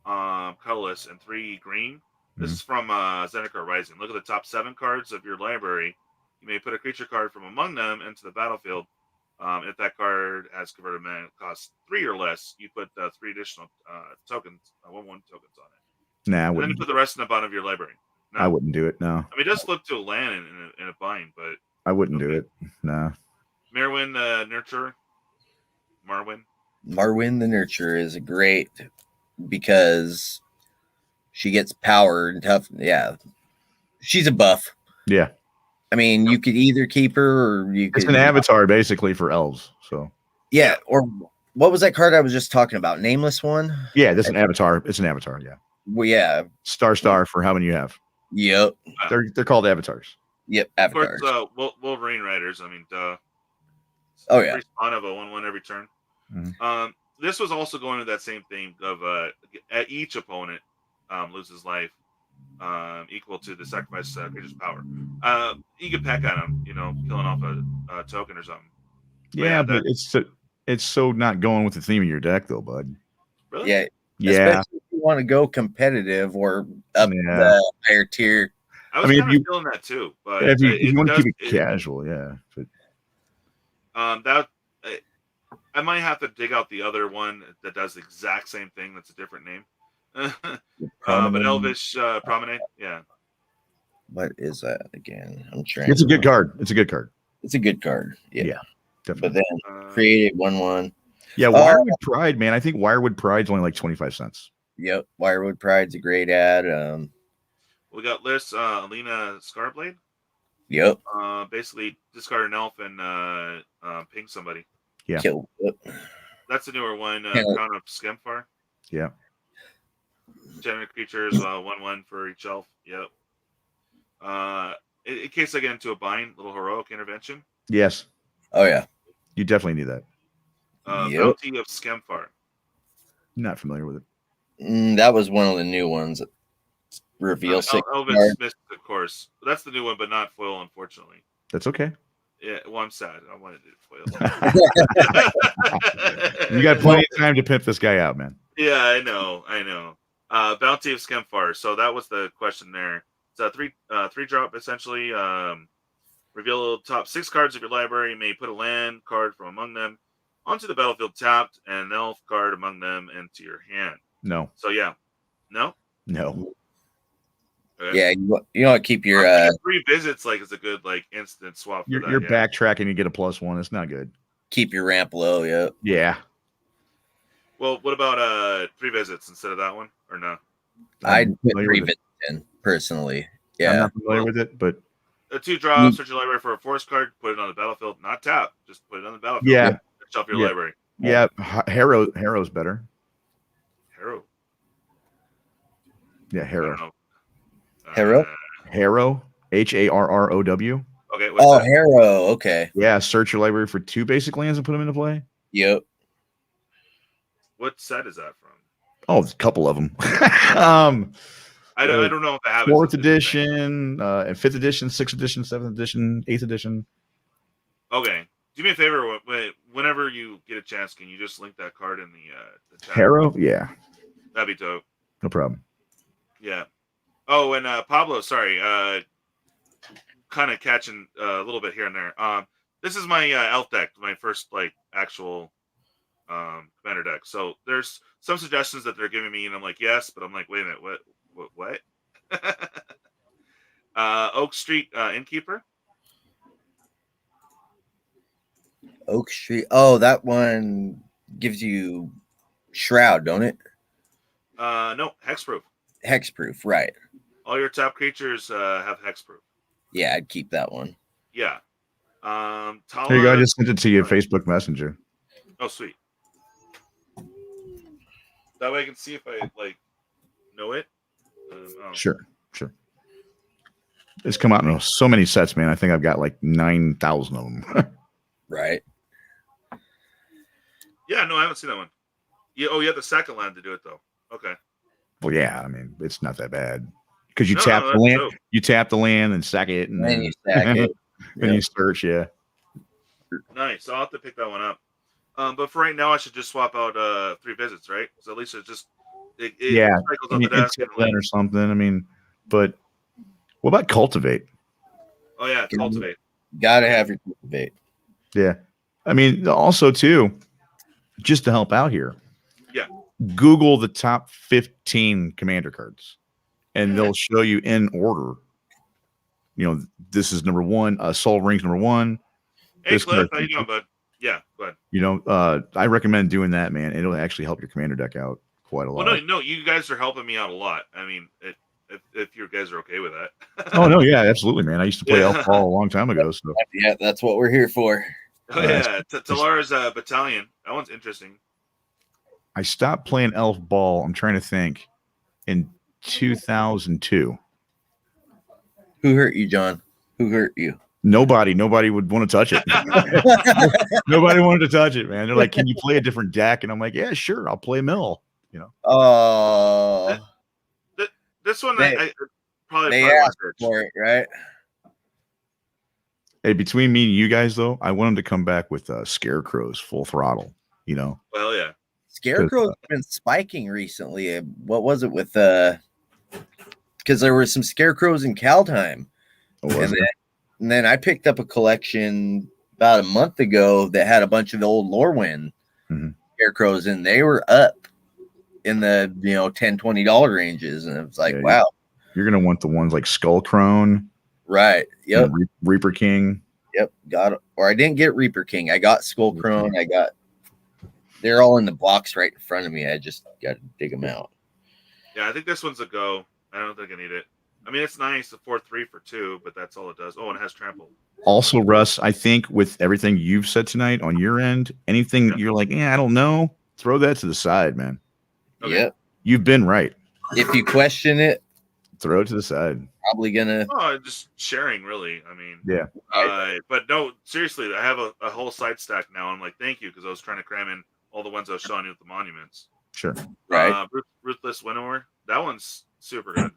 colorless and 3 green. This is from Zendikar Rising. Look at the top 7 cards of your library. You may put a creature card from among them into the battlefield. If that card has converted mana, it costs 3 or less. You put 3 additional tokens, 1/1 tokens on it. Nah, I And then you wouldn't. put the rest in the bottom of your library. No. I wouldn't do it. No, I mean, it does flip to a land in a bind, but I wouldn't do it. Nah. Merwin Nurture. Marwin. Marwin the Nurture is great because she gets power and tough. Yeah. She's a buff. Yeah, I mean, you could either keep her or you could. it's an avatar basically for elves. So Yeah. Or what was that card I was just talking about? Nameless one? yeah, that's an avatar. It's an avatar. Yeah, Well, yeah. star for how many you have. Yep. They're called avatars. Yep. Of course, Avatars. Wolverine Riders. I mean, duh. Oh, yeah. Respawn of a 1/1 every turn. Mhm. This was also going to that same thing of at each opponent loses life equal to the sacrifice creature's power. You can peck at him, killing off a token or something. Yeah, but it's so not going with the theme of your deck though, bud. Really? Yeah. Yeah, Especially if you want to go competitive or up the higher tier. I was I mean, kind of feeling that too, but if you want to does- keep it casual, yeah. But I might have to dig out the other one that does the exact same thing. That's a different name. But Elvish Promenade, yeah. What is that again? I'm trying. It's a good card. It's a good card. It's a good card. Yeah, Yeah, but definitely. then created 1/1. Yeah, Wirewood Pride, man. I think Wirewood Pride's only like 25 cents. Yep, Wirewood Pride's a great ad. We got Liz, Alina Scarblade. Yep. Basically discard an elf and ping somebody. Yeah. Kill. Yep. That's the newer one. Crown of Skemfar. Yeah. Generate creatures, 1/1 for each elf. Yep. In case I get into a bind, little heroic intervention. Yes. Oh yeah. You definitely need that. Bounty of Skemfar. Not familiar with it. That was one of the new ones. Reveal 6 Elvis Mist, of course. That's the new one, but not foil, unfortunately. That's okay. Yeah, well, I'm sad. I wanted it foil. You got plenty of time to pimp this guy out, man. Yeah, I know. Bounty of Skemfar. So that was the question there. It's a three drop essentially. Reveal top 6 cards of your library. You may put a land card from among them onto the battlefield tapped, and an elf card among them into your hand. No. So yeah, no. Okay. Yeah, you want to keep your 3 visits like is a good like instant swap. For you're backtracking. You get a +1. It's not good. Keep your ramp low. Yep. Yeah. Well, what about 3 visits instead of that one or no? I'd put 3 visits in personally. Yeah, I'm not familiar with it, but a 2 drop, search your library for a force card, put it on the battlefield, not tap, just put it on the battlefield. Yeah. Shelf your library. Yeah, Harrow's better. Harrow. Yeah, Harrow. Harrow? Harrow. HARROW. Okay. Harrow. Okay. Yeah, search your library for 2 basic lands and put them into play. Yep. What set is that from? Oh, a couple of them. I don't know if I have 4th edition, and 5th edition, 6th edition, 7th edition, 8th edition. Okay. Do me a favor. Whenever you get a chance, can you just link that card in the chat? Harrow? Yeah. That'd be dope. No problem. Yeah. Oh, and Pablo, sorry. Kind of catching a little bit here and there. This is my elf deck, my first like actual commander deck. So there's some suggestions that they're giving me, and I'm like, yes, but I'm like, wait a minute, what? Oak Street Innkeeper. Oak Street. Oh, that one gives you Shroud, don't it? No, hexproof. Hexproof, right. All your top creatures have hexproof. Yeah, I'd keep that one. Yeah. Tala, There you go. I just sent it to you Facebook Messenger. Oh, sweet. That way I can see if I like know it. Sure. It's come out in so many sets, man. I think I've got like 9,000 of them. Right. Yeah, no, I haven't seen that one. Yeah. Oh, you have the second land to do it though. Okay. Well, yeah. I mean, it's not that bad because you tap the land. Dope. You tap the land and sack it, and then you stack it, and you search. Yeah. Nice. I'll have to pick that one up. But for right now, I should just swap out 3 visits, right? So at least it cycles on the desk or something. I mean, but what about cultivate? Oh yeah, cultivate. Gotta have your cultivate. Yeah. I mean, also too, just to help out here. Yeah. Google the top 15 commander cards, and they'll show you in order. You know, this is number 1. Soul Ring's number 1. Hey, Cliff, how you doing, bud? Yeah, go ahead. You know, I recommend doing that, man. It'll actually help your commander deck out quite a lot. Well, no, you guys are helping me out a lot. I mean, if you guys are okay with that. Oh no, yeah, absolutely, man. I used to play Elf Ball a long time ago. So yeah, that's what we're here for. Oh yeah, Talara's Battalion. That one's interesting. I stopped playing Elf Ball. I'm trying to think. In 2002. Who hurt you, John? Who hurt you? Nobody would want to touch it. Nobody wanted to touch it, man. They're like, "Can you play a different deck?" And I'm like, "Yeah, sure. I'll play Mill." You know. Oh. This one, I probably asked for it, right? Hey, between me and you guys, though, I want them to come back with Scarecrows full throttle. You know. Well, yeah. Scarecrow's been spiking recently. What was it with because there were some Scarecrows in Kaldheim. And then I picked up a collection about a month ago that had a bunch of the old Lorwyn Scarecrows, and they were up in the $10-$20 ranges, and it was like, wow. You're gonna want the ones like Skullcrone, Right. Yep. Reaper King. Yep. Got it. Or I didn't get Reaper King. I got Skullcrone. They're all in the box right in front of me. I just got to dig them out. Yeah, I think this one's a go. I don't think I need it. I mean, it's nice, the 4/3 for 2, but that's all it does. Oh, and it has trample. Also, Russ, I think with everything you've said tonight on your end, anything you're like, I don't know, throw that to the side, man. Okay. Yep. You've been right. If you question it, throw it to the side. Probably gonna. Oh, just sharing, really. I mean, yeah. But no, seriously, I have a whole side stack now. I'm like, thank you, because I was trying to cram in all the ones I was showing you with the monuments. Sure. Right. Ruthless Winnower. That one's super good.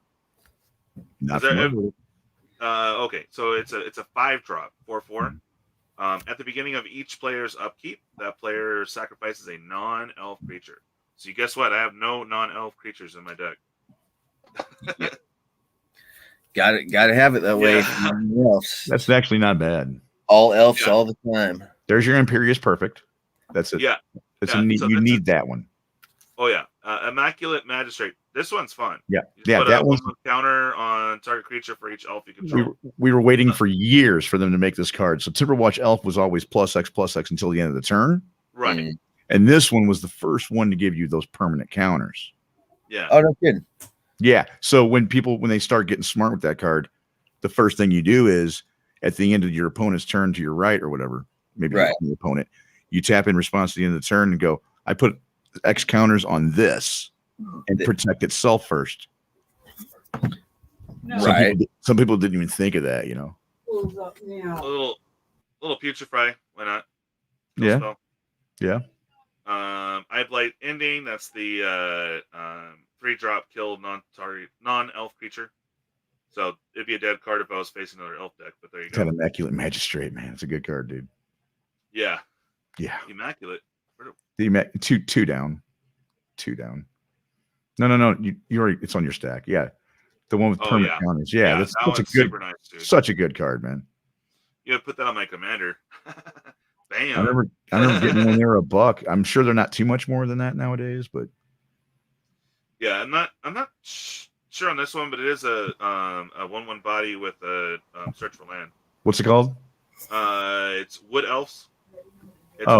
Not familiar with it. Okay, so it's a 5-drop, 4/4. At the beginning of each player's upkeep, that player sacrifices a non-elf creature. So guess what? I have no non-elf creatures in my deck. Got to have it that way. That's actually not bad. All elves all the time. There's your Imperious Perfect. That's it. Yeah. You need that one. Oh yeah, Immaculate Magistrate. This one's fun. Yeah, put that a one's 1 counter on target creature for each elf you control. We were waiting for years for them to make this card. So Timberwatch Elf was always +X until the end of the turn. Right. Mm. And this one was the first one to give you those permanent counters. Yeah. Oh, no kidding. Yeah. So when they start getting smart with that card, the first thing you do is at the end of your opponent's turn to your right or whatever, maybe the opponent, you tap in response to the end of the turn and go, I put X counters on this and protect itself first. No. Some people didn't even think of that, you know. A little Putrefy. Why not? Yeah. Spell. Yeah. Eyeblight Ending. That's the 3-drop kill non-elf creature. So it'd be a dead card if I was facing another elf deck. But there you go. Got Immaculate Magistrate, man. It's a good card, dude. Yeah. Yeah. Immaculate. Two down. 2 down. No. You already. It's on your stack. Yeah. The one with permanent counters. Yeah, that's such a good, super nice, dude. Such a good card, man. You gotta put that on my commander. Bam. I remember getting when they were $1. I'm sure they're not too much more than that nowadays, but yeah, I'm not sure on this one, but it is a 1/1 body with a search for land. What's it called? It's Wood Elves. It's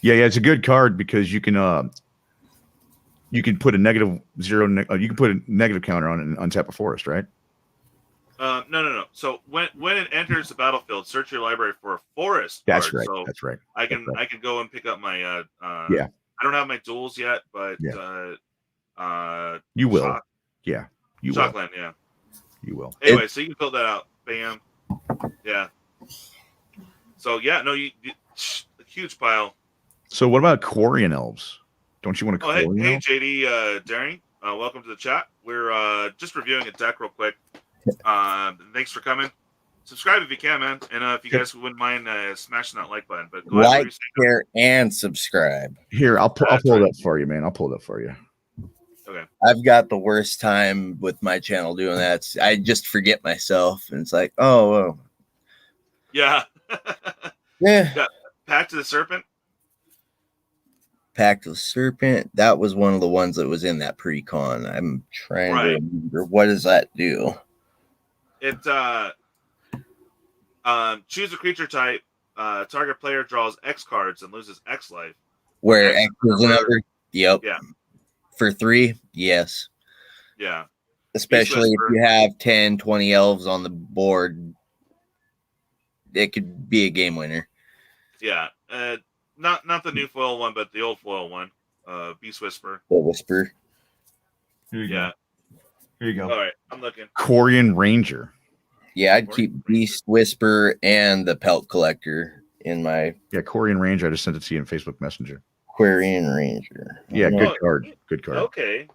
yeah. It's a good card because you can put a -0. You can put a negative counter on it and untap a forest, right? No. So when it enters the battlefield, search your library for a forest. That's card. right. So that's right. I can go and pick up my I don't have my duels yet, but you will. Shock. Yeah, you Shockland, will. yeah. You will. Anyway, so you can fill that out. Bam. Yeah. So yeah, no, you a huge pile. So what about Quarian Elves? Don't you want to? Hey, JD Daring, welcome to the chat. We're just reviewing a deck real quick. Thanks for coming. Subscribe if you can, man. And if you guys wouldn't mind smashing that like button. But go ahead, share, and subscribe. Here, I'll pull it up for you, man. I'll pull it up for you. Okay. I've got the worst time with my channel doing that. I just forget myself, and it's like, oh. Yeah. Yeah. Pact of the Serpent. Pact of the Serpent. That was one of the ones that was in that pre-con. I'm trying to remember. What does that do? It choose a creature type. Target player draws X cards and loses X life. Where X is a number. Yep. Yeah. For 3, yes. Yeah. Especially if you have 10, 20 elves on the board, it could be a game winner. Yeah. Not the new foil one, but the old foil one. Beast Whisper. The Whisper. Here you go. Here you go. All right, I'm looking. Quarian Ranger. Yeah, I'd keep Beast Whisper and the Pelt Collector in my. Yeah, Quarian Ranger. I just sent it to you in Facebook Messenger. Quarian Ranger. Yeah, good card. Good card. Okay.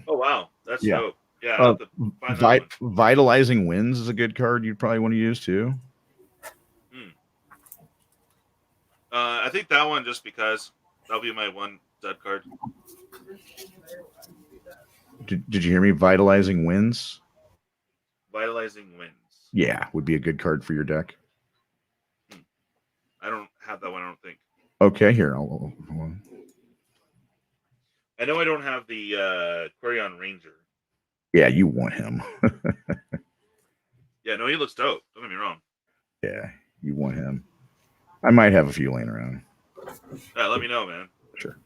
Oh wow, that's dope. Yeah. Vitalizing Winds is a good card. You'd probably want to use too. I think that one just because that'll be my one dud card. Did you hear me? Vitalizing Winds. Vitalizing Winds. Yeah, would be a good card for your deck. I don't have that one. I don't think. Okay, here. Hold on. I know I don't have the Quirion Ranger. Yeah, you want him. Yeah, no, he looks dope. Don't get me wrong. Yeah, you want him. I might have a few laying around. Yeah, let me know, man. Sure.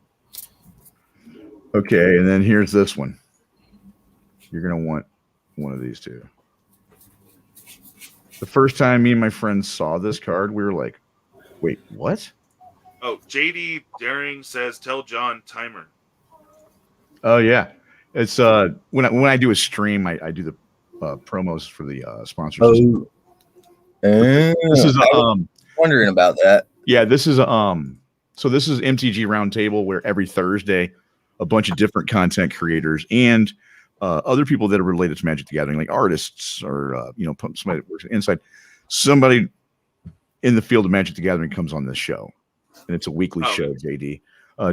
Okay, and then here's this one. You're gonna want one of these two. The first time me and my friends saw this card, we were like, "Wait, what?" Oh, JD Daring says, "Tell John timer." Oh yeah, it's when I do a stream, I do the promos for the sponsors. Oh, This is I was wondering about that. Yeah, this is so this is MTG Roundtable, where every Thursday a bunch of different content creators and other people that are related to Magic the Gathering, like artists or somebody that works inside, somebody in the field of Magic the Gathering comes on this show, and it's a weekly show. JD,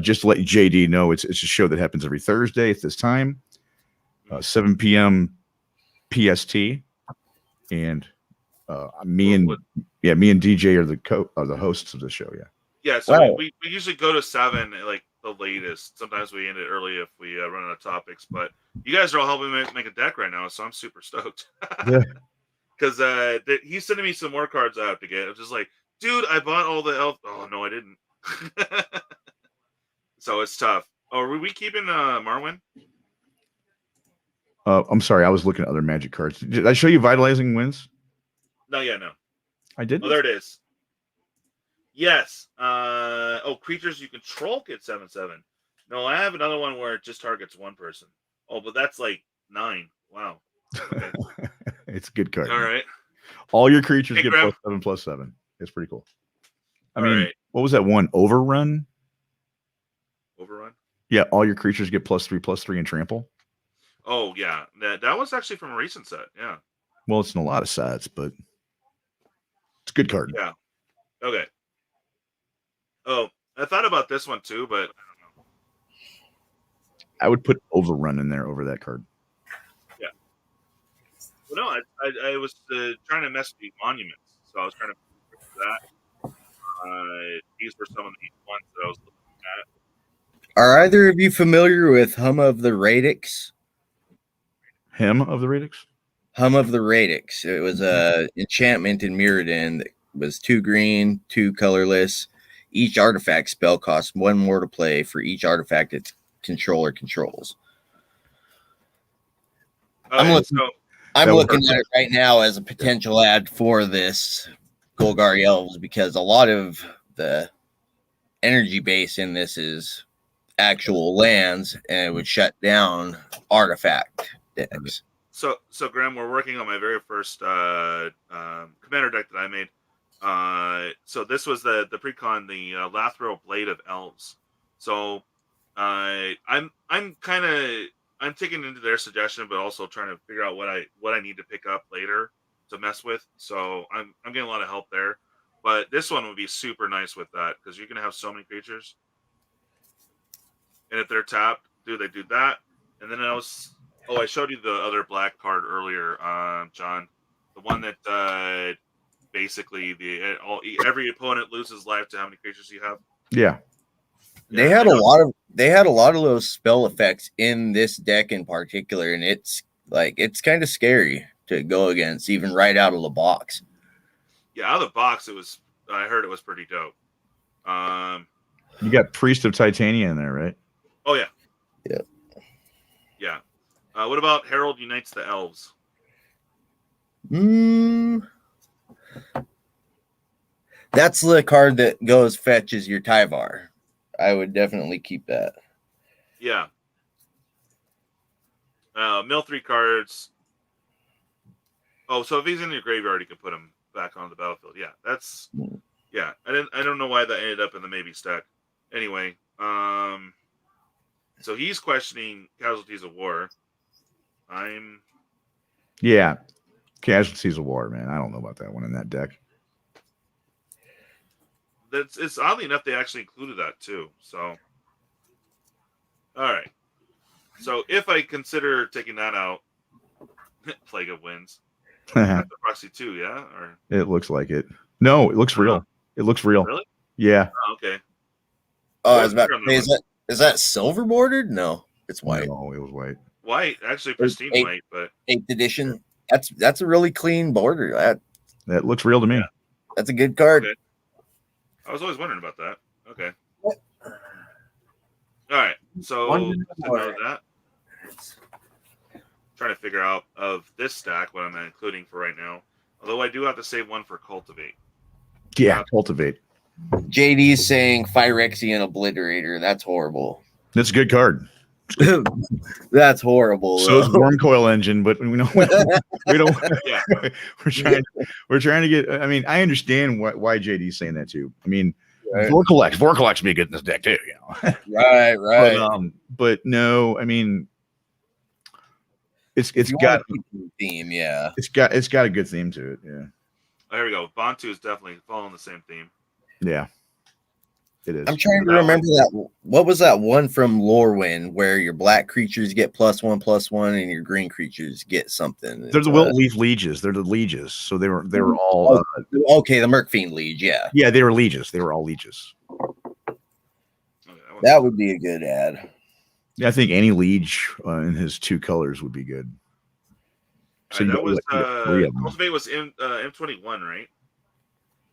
just to let JD know, it's a show that happens every Thursday at this time, 7 p.m. PST, and me and DJ are the hosts of the show. Yeah. Yeah, so Wow. we usually go to 7, like the latest. Sometimes we end it early if we run out of topics. But you guys are all helping me make a deck right now, so I'm super stoked. Yeah. Because he's sending me some more cards I have to get. I'm just like, dude, I bought all the elf. Oh no, I didn't. So it's tough. Oh, are we keeping Marwyn? I'm sorry, I was looking at other Magic cards. Did I show you Vitalizing Winds? No, yeah, no. I did. Oh, there it is. Yes. Creatures you control get 7/7. No, I have another one where it just targets one person. Oh, but that's like 9. Wow. Okay. It's a good card. All right. All your creatures get Graham. +7/+7. It's pretty cool. I All mean, right. what was that one? Overrun? Overrun? Yeah, all your creatures get +3/+3 and trample. Oh, yeah. That was actually from a recent set. Yeah. Well, it's in a lot of sets, but it's a good card. Yeah. Okay. Oh, I thought about this one too, but I don't know. I would put Overrun in there over that card. Yeah. Well, no, I was trying to mess with the monuments, so I was trying to fix that. These were some of the ones that I was looking at. Are either of you familiar with Hum of the Radix? Hymn of the Radix? Hum of the Radix. It was a enchantment in Mirrodin that was 2 green, 2 colorless. Each artifact spell costs 1 more to play for each artifact its controller controls. I'm looking at it right now as a potential ad for this Golgari Elves, because a lot of the energy base in this is actual lands, and it would shut down artifact decks. So Graham, we're working on my very first commander deck that I made. So this was the precon, the Lathril Blade of Elves. So I'm taking into their suggestion, but also trying to figure out what I need to pick up later to mess with. So I'm getting a lot of help there. But this one would be super nice with that, because you're gonna have so many creatures. And if they're tapped, they do that. And then I showed you the other black card earlier, John. The one that basically every opponent loses life to how many creatures you have. Yeah. They had a lot of those spell effects in this deck in particular, and it's kind of scary to go against even right out of the box. Yeah, out of the box I heard it was pretty dope. You got Priest of Titania in there, right? Oh yeah. Yeah. Yeah. What about Herald Unites the Elves? That's the card that goes fetches your Tyvar. I would definitely keep that. Yeah. Mill 3 cards. Oh, so if he's in your graveyard, you can put him back on the battlefield. Yeah, that's yeah. I don't know why that ended up in the maybe stack. Anyway, so he's questioning Casualties of War. Yeah, Casualties of War, man. I don't know about that one in that deck. It's oddly enough they actually included that too. So, all right. So if I consider taking that out, Plague of Winds, that's the proxy too, yeah? Or it looks like it. No, it looks real. It looks real. Really? Yeah. Oh, okay. Oh, I was about to say, Is that silver bordered? No, it's white. No, it was white. White, actually pristine Eight- white, but 8th edition. That's a really clean border. That looks real to me. Yeah. That's a good card. Okay. I was always wondering about that. Okay. All right. So One to more. know that, trying to figure out of this stack what I'm including for right now. Although I do have to save one for cultivate. Yeah, cultivate. JD's saying Phyrexian Obliterator. That's horrible. That's a good card. That's horrible. So is Worm Coil Engine, but we don't. Yeah. We're trying to get. I mean, I understand why JD's saying that too. I mean, Right. Vorkolex would be good in this deck too. You know? Right. But no, I mean, it's You got wanna keep the theme, yeah. it's got a good theme to it. Yeah, Oh, here we go. Bantu is definitely following the same theme. yeah, it is. I'm trying to remember that. What was that one from Lorwyn where your black creatures get +1/+1 and your green creatures get something? They're the Wilt Leaf Lieges. They're the lieges. So they were all okay, the Merkfiend Liege, yeah. yeah, they were lieges. They were all lieges. Okay, That would be a good ad. Yeah, I think any liege in his 2 colors would be good. So that you was got 3 of them. cultivate was M21, right?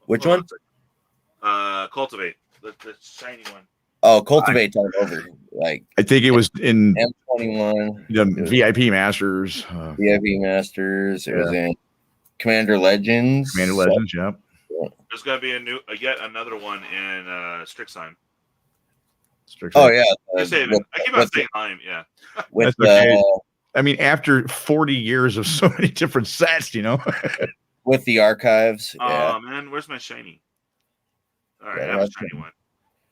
Which Hold one? on a second. Cultivate, the shiny one. Oh, Cultivate's all over. Like I think it was in M21, the VIP Masters. VIP Masters. It was in Commander Legends. Commander Legends, yep. There's gonna be yet another one in Strixheim. Oh yeah, I keep on saying Heim, yeah. With That's okay. I mean, after 40 years of so many different sets, you know. with the archives. Yeah. Oh man, where's my shiny? All right, Yeah, I have a that's shiny one,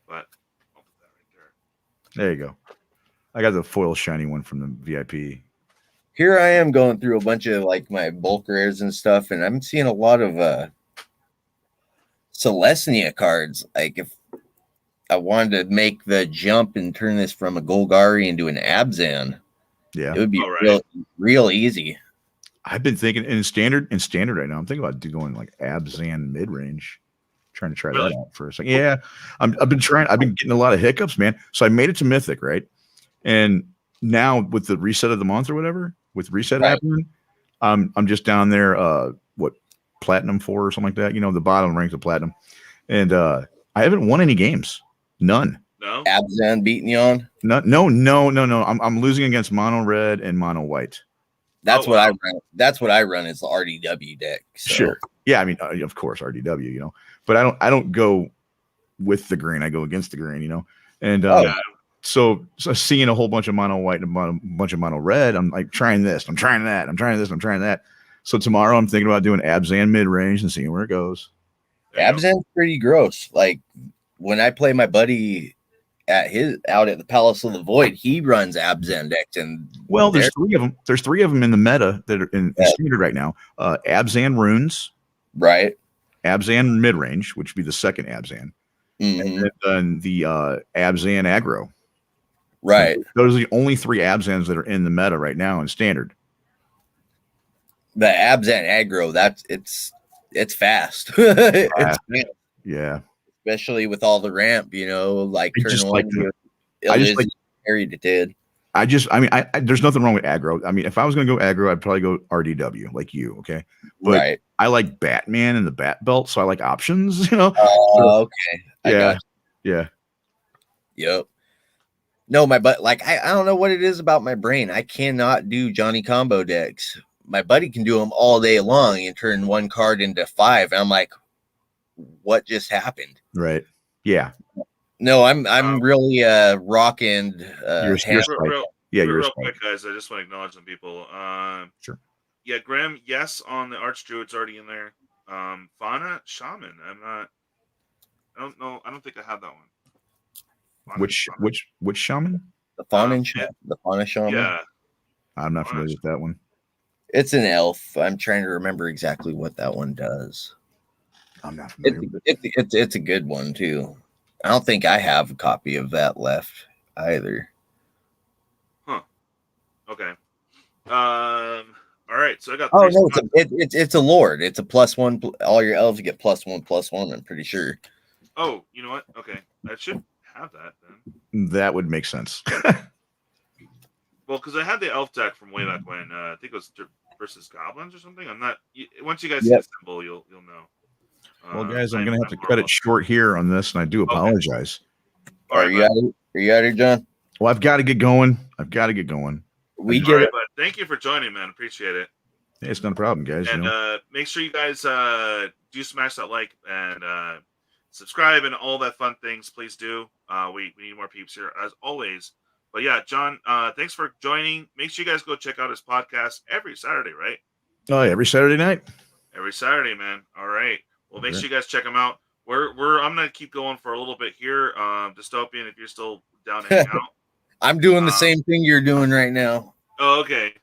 but I'll put that right There you go. I got the foil shiny one from the VIP. Here I am going through a bunch of like my bulk rares and stuff, and I'm seeing a lot of Celestia cards. Like if I wanted to make the jump and turn this from a Golgari into an Abzan, Yeah, it would be All real easy. I've been thinking in standard right now. I'm thinking about going like Abzan mid range, trying to try Really? that out for a second. Yeah, I've been getting a lot of hiccups, man. So I made it to Mythic, right? And now with the reset of the month or whatever, with reset happening, I'm just down there. Platinum 4 or something like that? You know, the bottom ranks of platinum, and I haven't won any games. None. No. Abzan beating you on. No. I'm losing against mono red and mono white. That's what I run. That's what I run is the RDW deck. So. Sure. Yeah, I mean, of course, RDW, you know, but I don't go with the green. I go against the green, you know, and so seeing a whole bunch of mono white and a bunch of mono red, I'm like trying this, I'm trying that, I'm trying this, I'm trying that. So tomorrow I'm thinking about doing Abzan mid range and seeing where it goes. Abzan's pretty gross. Like when I play my buddy out at the Palace of the Void, he runs Abzan decks, and there's 3 of them. There's 3 of them in the meta that are in standard right now. Abzan runes, right? Abzan mid range, which would be the second Abzan, and then the Abzan aggro. Right. So those are the only 3 Abzans that are in the meta right now in standard. The Abzan aggro, it's fast. It's fast. Yeah. Especially with all the ramp, you know, like I turn just one. Carried it did. There's nothing wrong with aggro. I mean, if I was going to go aggro, I'd probably go RDW like you. Okay. But I like Batman and the Bat Belt. So I like options, you know? Okay. Yeah. Yep. No, I don't know what it is about my brain. I cannot do Johnny combo decks. My buddy can do them all day long and turn one card into 5. And I'm like, what just happened? Right. Yeah. No, I'm really rocking. Real quick, guys. I just want to acknowledge some people. Sure. Yeah, Graham. Yes, on the Archdruid's already in there. Fauna Shaman. I don't know. I don't think I have that one. Which shaman? The Fauna Shaman. The Fauna Shaman. Yeah. I'm not familiar with that one. It's an elf. I'm trying to remember exactly what that one does. I'm not familiar with it. It's a good one too. I don't think I have a copy of that left either. Huh. Okay. All right. So I got. Oh no, it's a lord. It's a +1. All your elves get +1/+1. I'm pretty sure. Oh, you know what? Okay, that should have that then. That would make sense. Well, because I had the elf deck from way back when. I think it was versus goblins or something. I'm not. Once you guys see the symbol, you'll know. Well, guys, I'm going to have to cut it short here on this, and I do apologize. Okay. Are you out here, John? Well, I've got to get going. We get it. But thank you for joining, man. Appreciate it. Hey, it's no problem, guys. And make sure you guys do smash that like and subscribe and all that fun things. Please do. We need more peeps here as always. But yeah, John, thanks for joining. Make sure you guys go check out his podcast every Saturday, right? Oh, every Saturday night. Every Saturday, man. All right. Well, make sure you guys check him out. I'm gonna keep going for a little bit here. Dystopian, if you're still down hanging out. I'm doing the same thing you're doing right now. Oh, okay.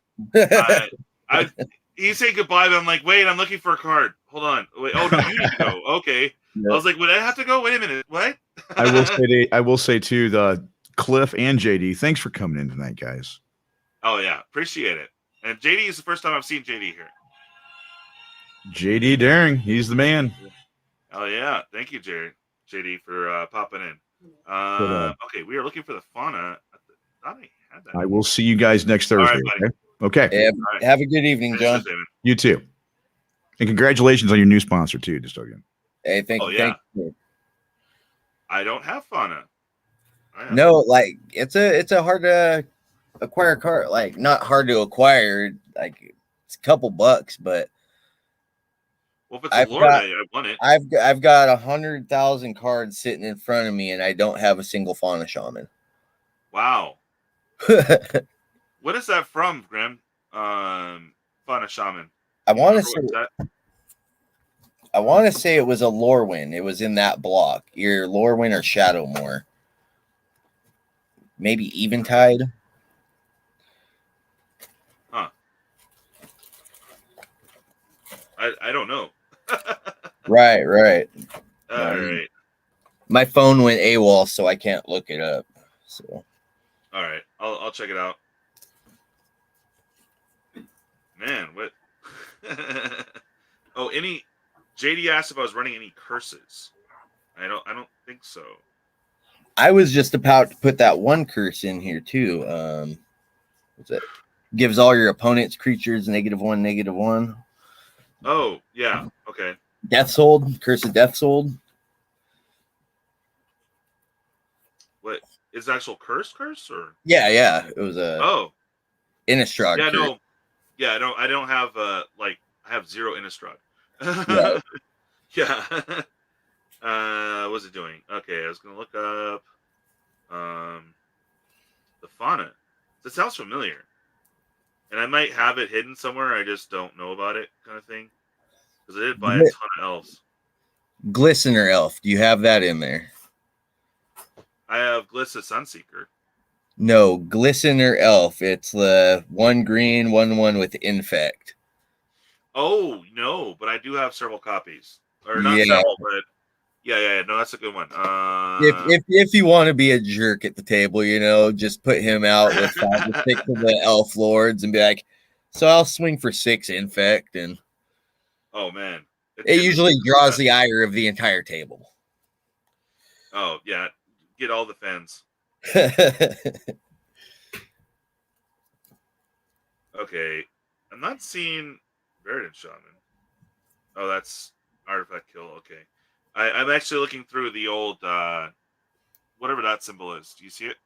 He said goodbye, but I'm like, wait, I'm looking for a card. Hold on. Wait, oh no, you need to go. Okay. Yep. I was like, would I have to go? Wait a minute. What? I will say too, the Cliff and JD, thanks for coming in tonight, guys. Oh yeah, appreciate it. And JD is the first time I've seen JD here. JD Daring, he's the man. Oh yeah, thank you, JD, for popping in. Okay, we are looking for the fauna. I thought I had that. I will see you guys next Thursday. Right, okay. Yeah, have a good evening, John. You too. And congratulations on your new sponsor too, Dystopian. Hey, thank you. I don't have fauna. No, like it's a hard to acquire card. Like not hard to acquire. Like it's a couple bucks, but well, if it's a lore, I want it. I've got 100,000 cards sitting in front of me, and I don't have a single fauna shaman. Wow. What is that from, Grim? Fauna shaman. I want to say it was a Lorwyn. It was in that block. Either Lorwyn or Shadowmoor. Maybe Eventide. Huh. I don't know. Right. All right. My phone went AWOL, so I can't look it up. So. All right. I'll check it out. Man, what? Oh, JD asked if I was running any curses. I don't think so. I was just about to put that one curse in here too. What's it? Gives all your opponents creatures -1/-1. Oh, yeah. Okay. Deathsold, Curse of Deathsold. What is the actual curse or? Yeah. It was a Innistrad. Yeah, curse. no. Yeah, I don't have I have 0 Innistrad. Yeah. Yeah. What's it doing? Okay, I was gonna look up the fauna. That sounds familiar. And I might have it hidden somewhere, I just don't know about it, kind of thing. Because I did buy a ton of elves. Glistener Elf. Do you have that in there? I have Glissa Sunseeker. No, Glistener Elf. It's the 1 green, 1/1 with Infect. Oh, no, but I do have several copies. Or not several, but yeah. No, that's a good one. If you want to be a jerk at the table, just put him out with 5 or 6 of the Elf Lords and be like, so I'll swing for 6 Infect. And oh, man. It usually draws the ire of the entire table. Oh, yeah. Get all the fans. Okay. I'm not seeing Verdant Shaman. Oh, that's Artifact Kill. Okay. I'm actually looking through the old, whatever that symbol is. Do you see it?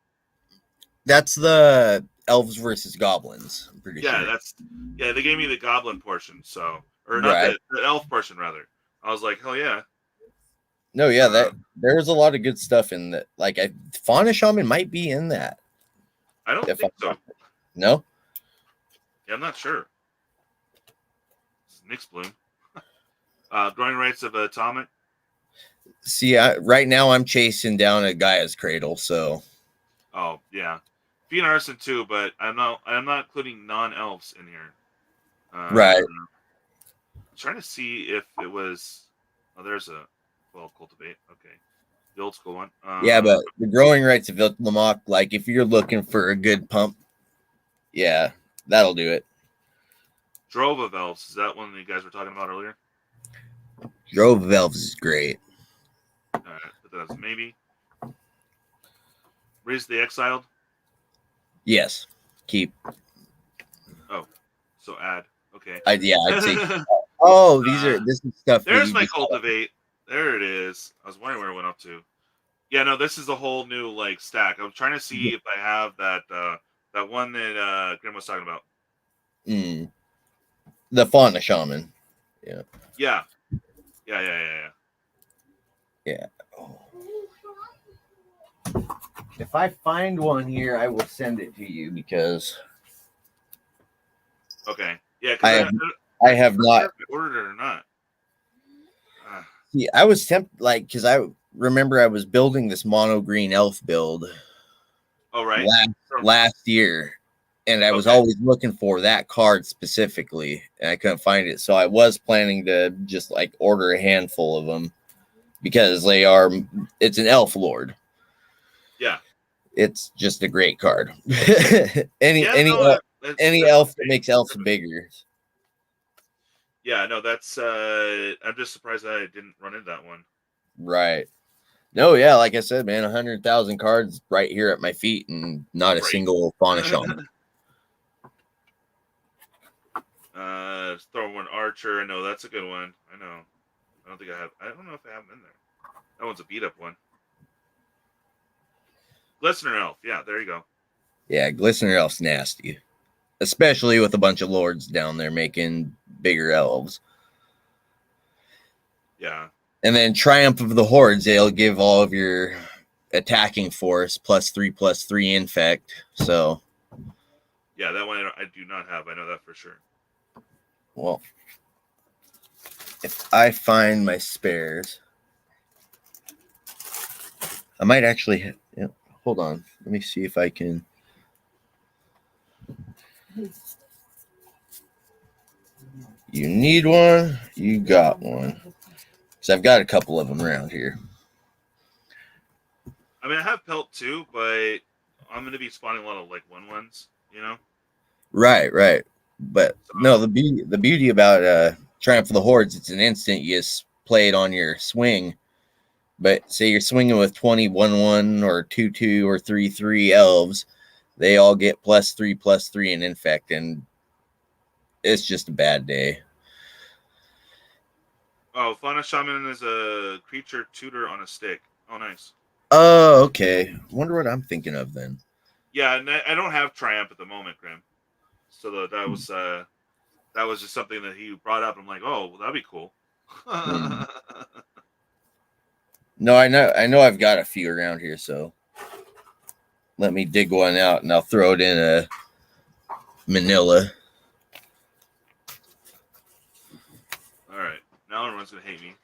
That's the Elves versus Goblins. I'm pretty sure. They gave me the Goblin portion, so. Or not the Elf portion, rather. I was like, hell yeah. No, yeah, there's a lot of good stuff in that. Like, Fauna Shaman might be in that. I don't think so. No? Yeah, I'm not sure. Nyx Bloom. Growing Rights of Atomic. See, right now I'm chasing down a Gaia's Cradle, so. Oh, yeah. Fiend Arson too, but I'm not including non-elves in here. Right. I'm trying to see if it was. Oh, there's a. Well, Cultivate. Okay. The old school one. Yeah, but the Growing Rights of Iltlamok, like if you're looking for a good pump, yeah, that'll do it. Drove of Elves. Is that one that you guys were talking about earlier? Drove of Elves is great. All right, but that's maybe. Riz the Exiled. Yes. Keep. Oh, so add. Okay. I'd say. Oh, this is stuff. There's my cultivate. There it is. I was wondering where it went up to. Yeah, no, this is a whole new like stack. I'm trying to see if I have that one that Grim was talking about. The Fauna Shaman. Yeah. Yeah. Yeah. If I find one here, I will send it to you because. Okay. Yeah, I have not ordered it or not. Yeah, I was tempted, because I remember I was building this mono green elf build. Oh, right. Last year, and I was always looking for that card specifically, and I couldn't find it. So I was planning to just order a handful of them because it's an elf lord. Yeah. It's just a great card. any elf that makes elves bigger. Yeah, no, that's I'm just surprised that I didn't run into that one. Right. No, yeah, like I said, man, 100,000 cards right here at my feet and not a single Fauna Shaman. Throw one Archer. No, that's a good one. I know. I don't know if I have them in there. That one's a beat up one. Glistener Elf. Yeah, there you go. Yeah, Glistener Elf's nasty. Especially with a bunch of lords down there making bigger elves. Yeah. And then Triumph of the Hordes, they'll give all of your attacking force +3/+3 infect. So. Yeah, that one I do not have. I know that for sure. Well, if I find my spares, I might actually. Yeah, hold on. Let me see if I can. You need one? You got one. Because I've got a couple of them around here. I mean, I have Pelt too, but I'm going to be spawning a lot of 1/1s, you know? Right. But no, the beauty about Triumph of the Hordes, it's an instant. You just play it on your swing. But say you're swinging with 20/1/1 or 2/2 or 3/3 elves, they all get +3/+3 in infect, and it's just a bad day. Oh, Fauna Shaman is a creature tutor on a stick. Oh, nice. Oh, okay. Wonder what I'm thinking of then. Yeah, and I don't have Triumph at the moment, Grim. So that was just something that he brought up. I'm like, oh, well, that'd be cool. No, I know I've got a few around here, so let me dig one out and I'll throw it in a manila. All right. Now everyone's going to hate me.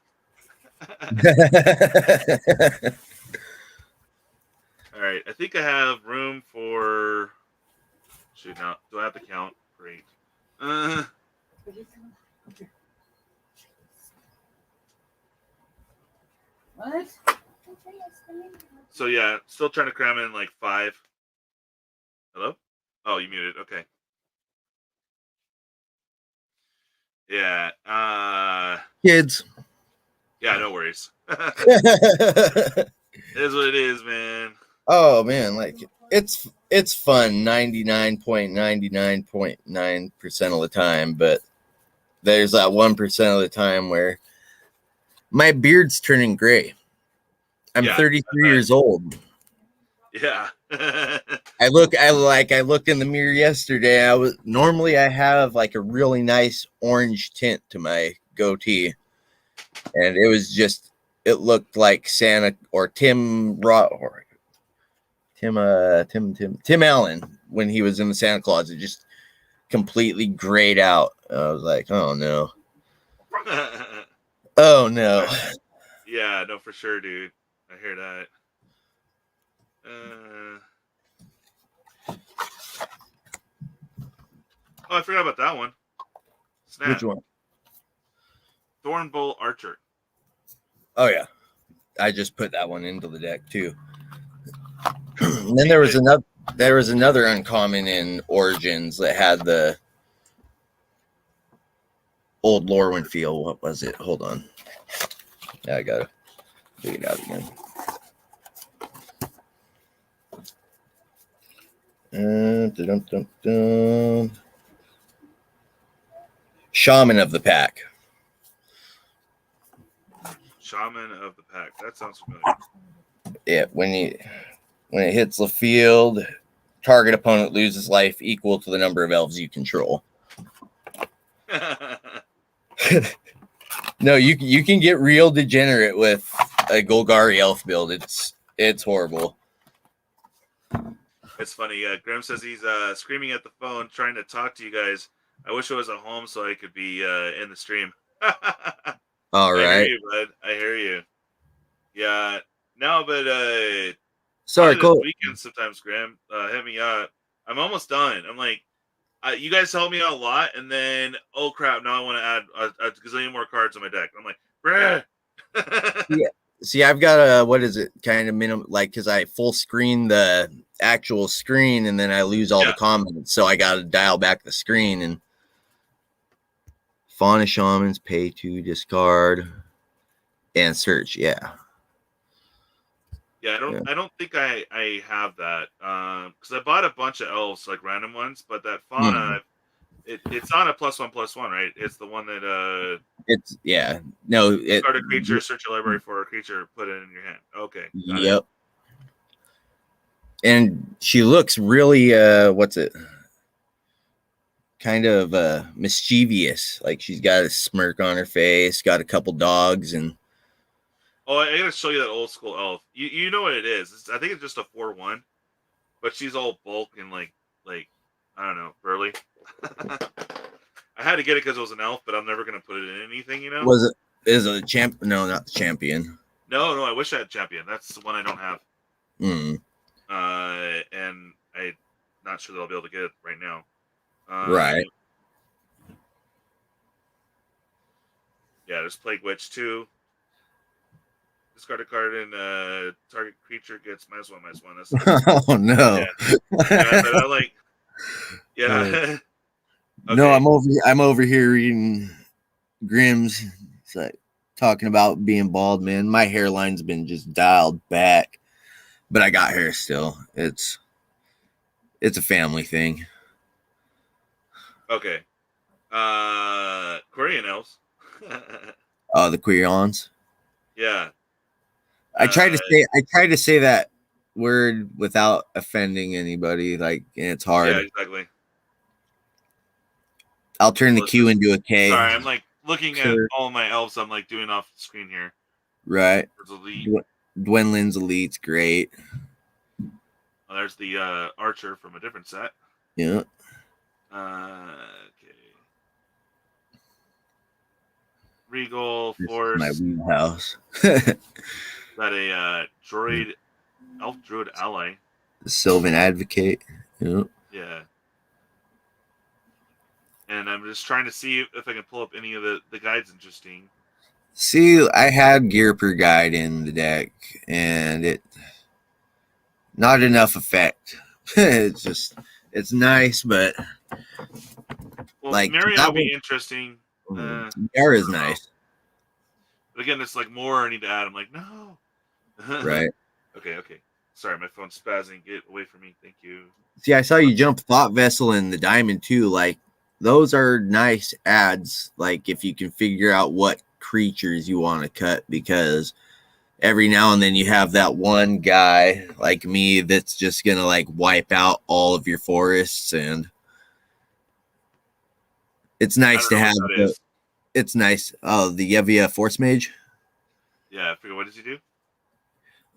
All right. I think I have room for... Shoot, now, do I have to count? Great. What? So, yeah, still trying to cram in 5. Hello? Oh, you muted. Okay. Yeah. Kids. Yeah, no worries. It is what it is, man. Oh man, it's fun 99.99.9% of the time, but there's that 1% of the time where my beard's turning gray. I'm 33 years old. Yeah. I looked in the mirror yesterday. I have a really nice orange tint to my goatee, and it looked like Santa or Tim Allen when he was in the Santa Claus. It just completely grayed out. I was like, oh no. Oh no. Yeah, no, for sure, dude. I hear that. Oh, I forgot about that one. Snap. Which one? Thornbull Archer. Oh yeah. I just put that one into the deck too. And then there was another uncommon in Origins that had the old Lorwyn feel. What was it? Hold on. Yeah, I gotta dig it out again. Dun-dun-dun-dun. Shaman of the Pack. Shaman of the Pack. That sounds familiar. Yeah, when it hits the field, target opponent loses life equal to the number of elves you control. No, you can get real degenerate with a Golgari elf build. It's horrible. It's funny. Graham says he's screaming at the phone trying to talk to you guys. I wish I was at home so I could be in the stream. All right. I hear you, bud. I hear you. Yeah. No, but Sorry, Cole. weekend sometimes, Graham. Hit me up. I'm almost done. I'm like, you guys helped me out a lot, and then oh crap, now I want to add a gazillion more cards on my deck. I'm like, bruh. Yeah. See, I've got a what is it kind of minimum like because I full screen the actual screen and then I lose all the comments, so I got to dial back the screen and Fauna Shamans, pay to discard and search. Yeah. Yeah, I don't think I have that because I bought a bunch of elves like random ones, but that fauna it's on a +1/+1, right? It's the one that it's no start a creature, search your library for a creature, put it in your hand. Okay. Yep. And she looks really what's it? Kind of mischievous. Like she's got a smirk on her face, got a couple dogs and oh, I gotta show you that old school elf. You know what it is. I think it's just a 4/1, but she's all bulk and like I don't know, burly. I had to get it because it was an elf, but I'm never gonna put it in anything, you know. Is it a champ? No, not the champion. No, I wish I had champion. That's the one I don't have. And I'm not sure that I'll be able to get it right now. Right. Yeah, there's Plague Witch 2. Discard a card and target creature gets -1/-1. That's oh no. Yeah, but I like. Yeah. Okay. No, I'm over here reading Grimm's. It's like talking about being bald, man. My hairline's been just dialed back, but I got hair still. It's a family thing. Okay. Korean elves. Oh, the Queerons. Yeah. I tried to say that word without offending anybody, like, and it's hard. Yeah, exactly. I'll turn the Q into a K. Sorry, I'm like looking at all my elves. I'm like doing off the screen here. Right. There's Elite. Dwenlin's Elite's great. Oh, there's the Archer from a different set. Yeah. Okay. Regal Force. My wheelhouse. Got a droid, elf druid ally. The Sylvan Advocate. Yeah. Yeah. And I'm just trying to see if I can pull up any of the guides interesting. See, I had Gear Per Guide in the deck, and it not enough effect. It's nice, but well, like Mary will be interesting. Mary is nice. But again, it's like more I need to add. I'm like, no. Right. Okay. Sorry, my phone's spazzing. Get away from me. Thank you. See, I saw you jump Thought Vessel and the Diamond too. Like, those are nice ads. Like, if you can figure out what creatures you want to cut, because every now and then you have that one guy like me that's just gonna like wipe out all of your forests, and it's nice to have. It's nice. Oh, the Yevia Force Mage. Yeah, I forget, what does he do?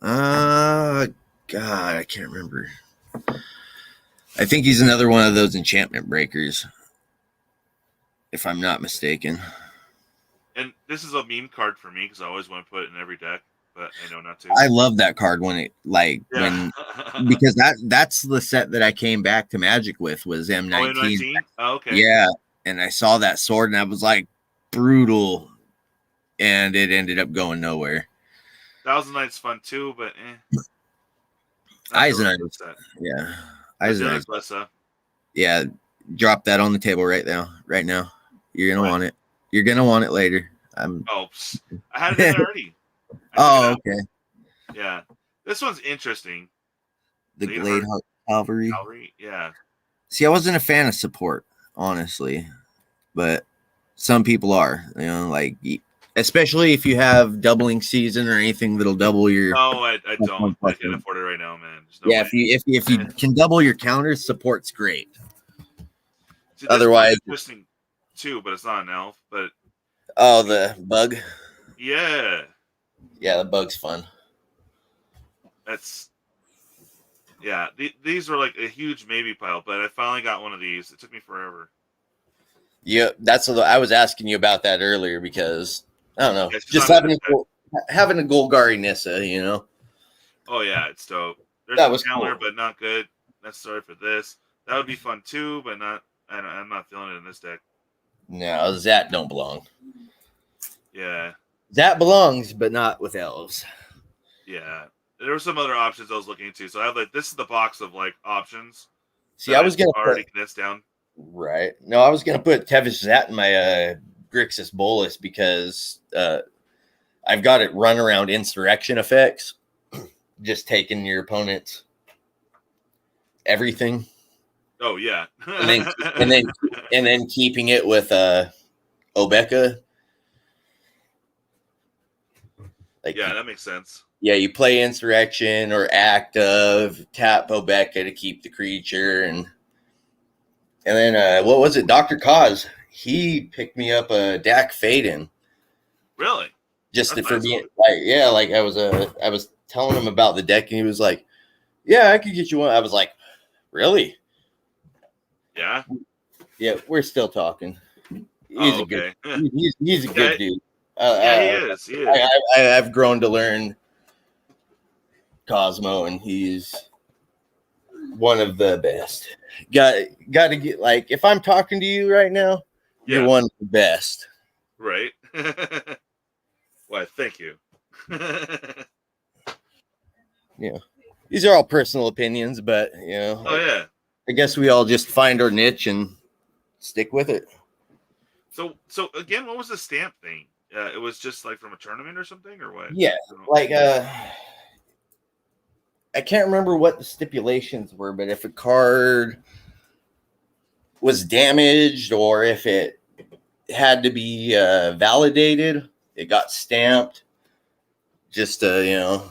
God, I can't remember. I think he's another one of those enchantment breakers, if I'm not mistaken. And this is a meme card for me because I always want to put it in every deck, but I know not to. I love that card when because that's the set that I came back to Magic with was M19. Oh, M19? Oh, okay. Yeah, and I saw that sword and I was like, brutal, and it ended up going nowhere. Thousand Knight's fun too, but Eyes Knight. Yeah. Eyes Knight. Yeah. Drop that on the table right now. You're gonna want it. You're gonna want it later. I had it in there already. Oh, okay. Yeah. This one's interesting. The Glade Cavalry. Cavalry. Yeah. See, I wasn't a fan of support, honestly, but some people are. You know, like especially if you have doubling season or anything that'll double your. No, I don't. I can't +1/+1. afford it right now, man. There's no Yeah, way. if you can double your counters, support's great. See, this Otherwise, one's interesting too, but it's not an elf. But oh, the bug. yeah, Yeah, the bug's fun. that's these were like a huge maybe pile, but I finally got one of these. It took me forever. Yeah, that's what I was asking you about that earlier because I don't know, Yeah, she's just not in having a Golgari Nissa, you know. Oh yeah, it's dope. There's That a was Chandler, cool. but not good. Necessary for this. That would be fun too, but not. I'm not feeling it in this deck. No, Zat don't belong. Yeah, Zat belongs, but not with elves. yeah. There were some other options I was looking into, so I have like this is the box of like options. See, I was gonna already put condensed down. right. No, I was gonna put Tevis Zat in my Grixis Bolus because I've got it run around insurrection effects, just taking your opponent's everything. Oh yeah, and then keeping it with Obeka. Like, yeah, that makes sense. yeah, you play insurrection or active, tap Obeka to keep the creature, and then what was it? Dr. Cause, he picked me up a Dak Faden. Really? Just That's for nice. being like, yeah, like I was telling him about the deck, and he was like, "Yeah, I could get you one." I was like, "Really?" Yeah. Yeah, we're still talking. He's a good. He's a Okay. good dude. Yeah, he is. He is. I've grown to learn Cosmo, and he's one of the best. Got to get like if I'm talking to you right now, Yeah. you're one of the best. Right. Why? Thank you. Yeah, these are all personal opinions, but you know. Oh yeah. I guess we all just find our niche and stick with it. So again, what was the stamp thing? It was just like from a tournament or something, or what? Yeah, like I can't remember what the stipulations were, but if a card was damaged or if it had to be validated, it got stamped. Just you know,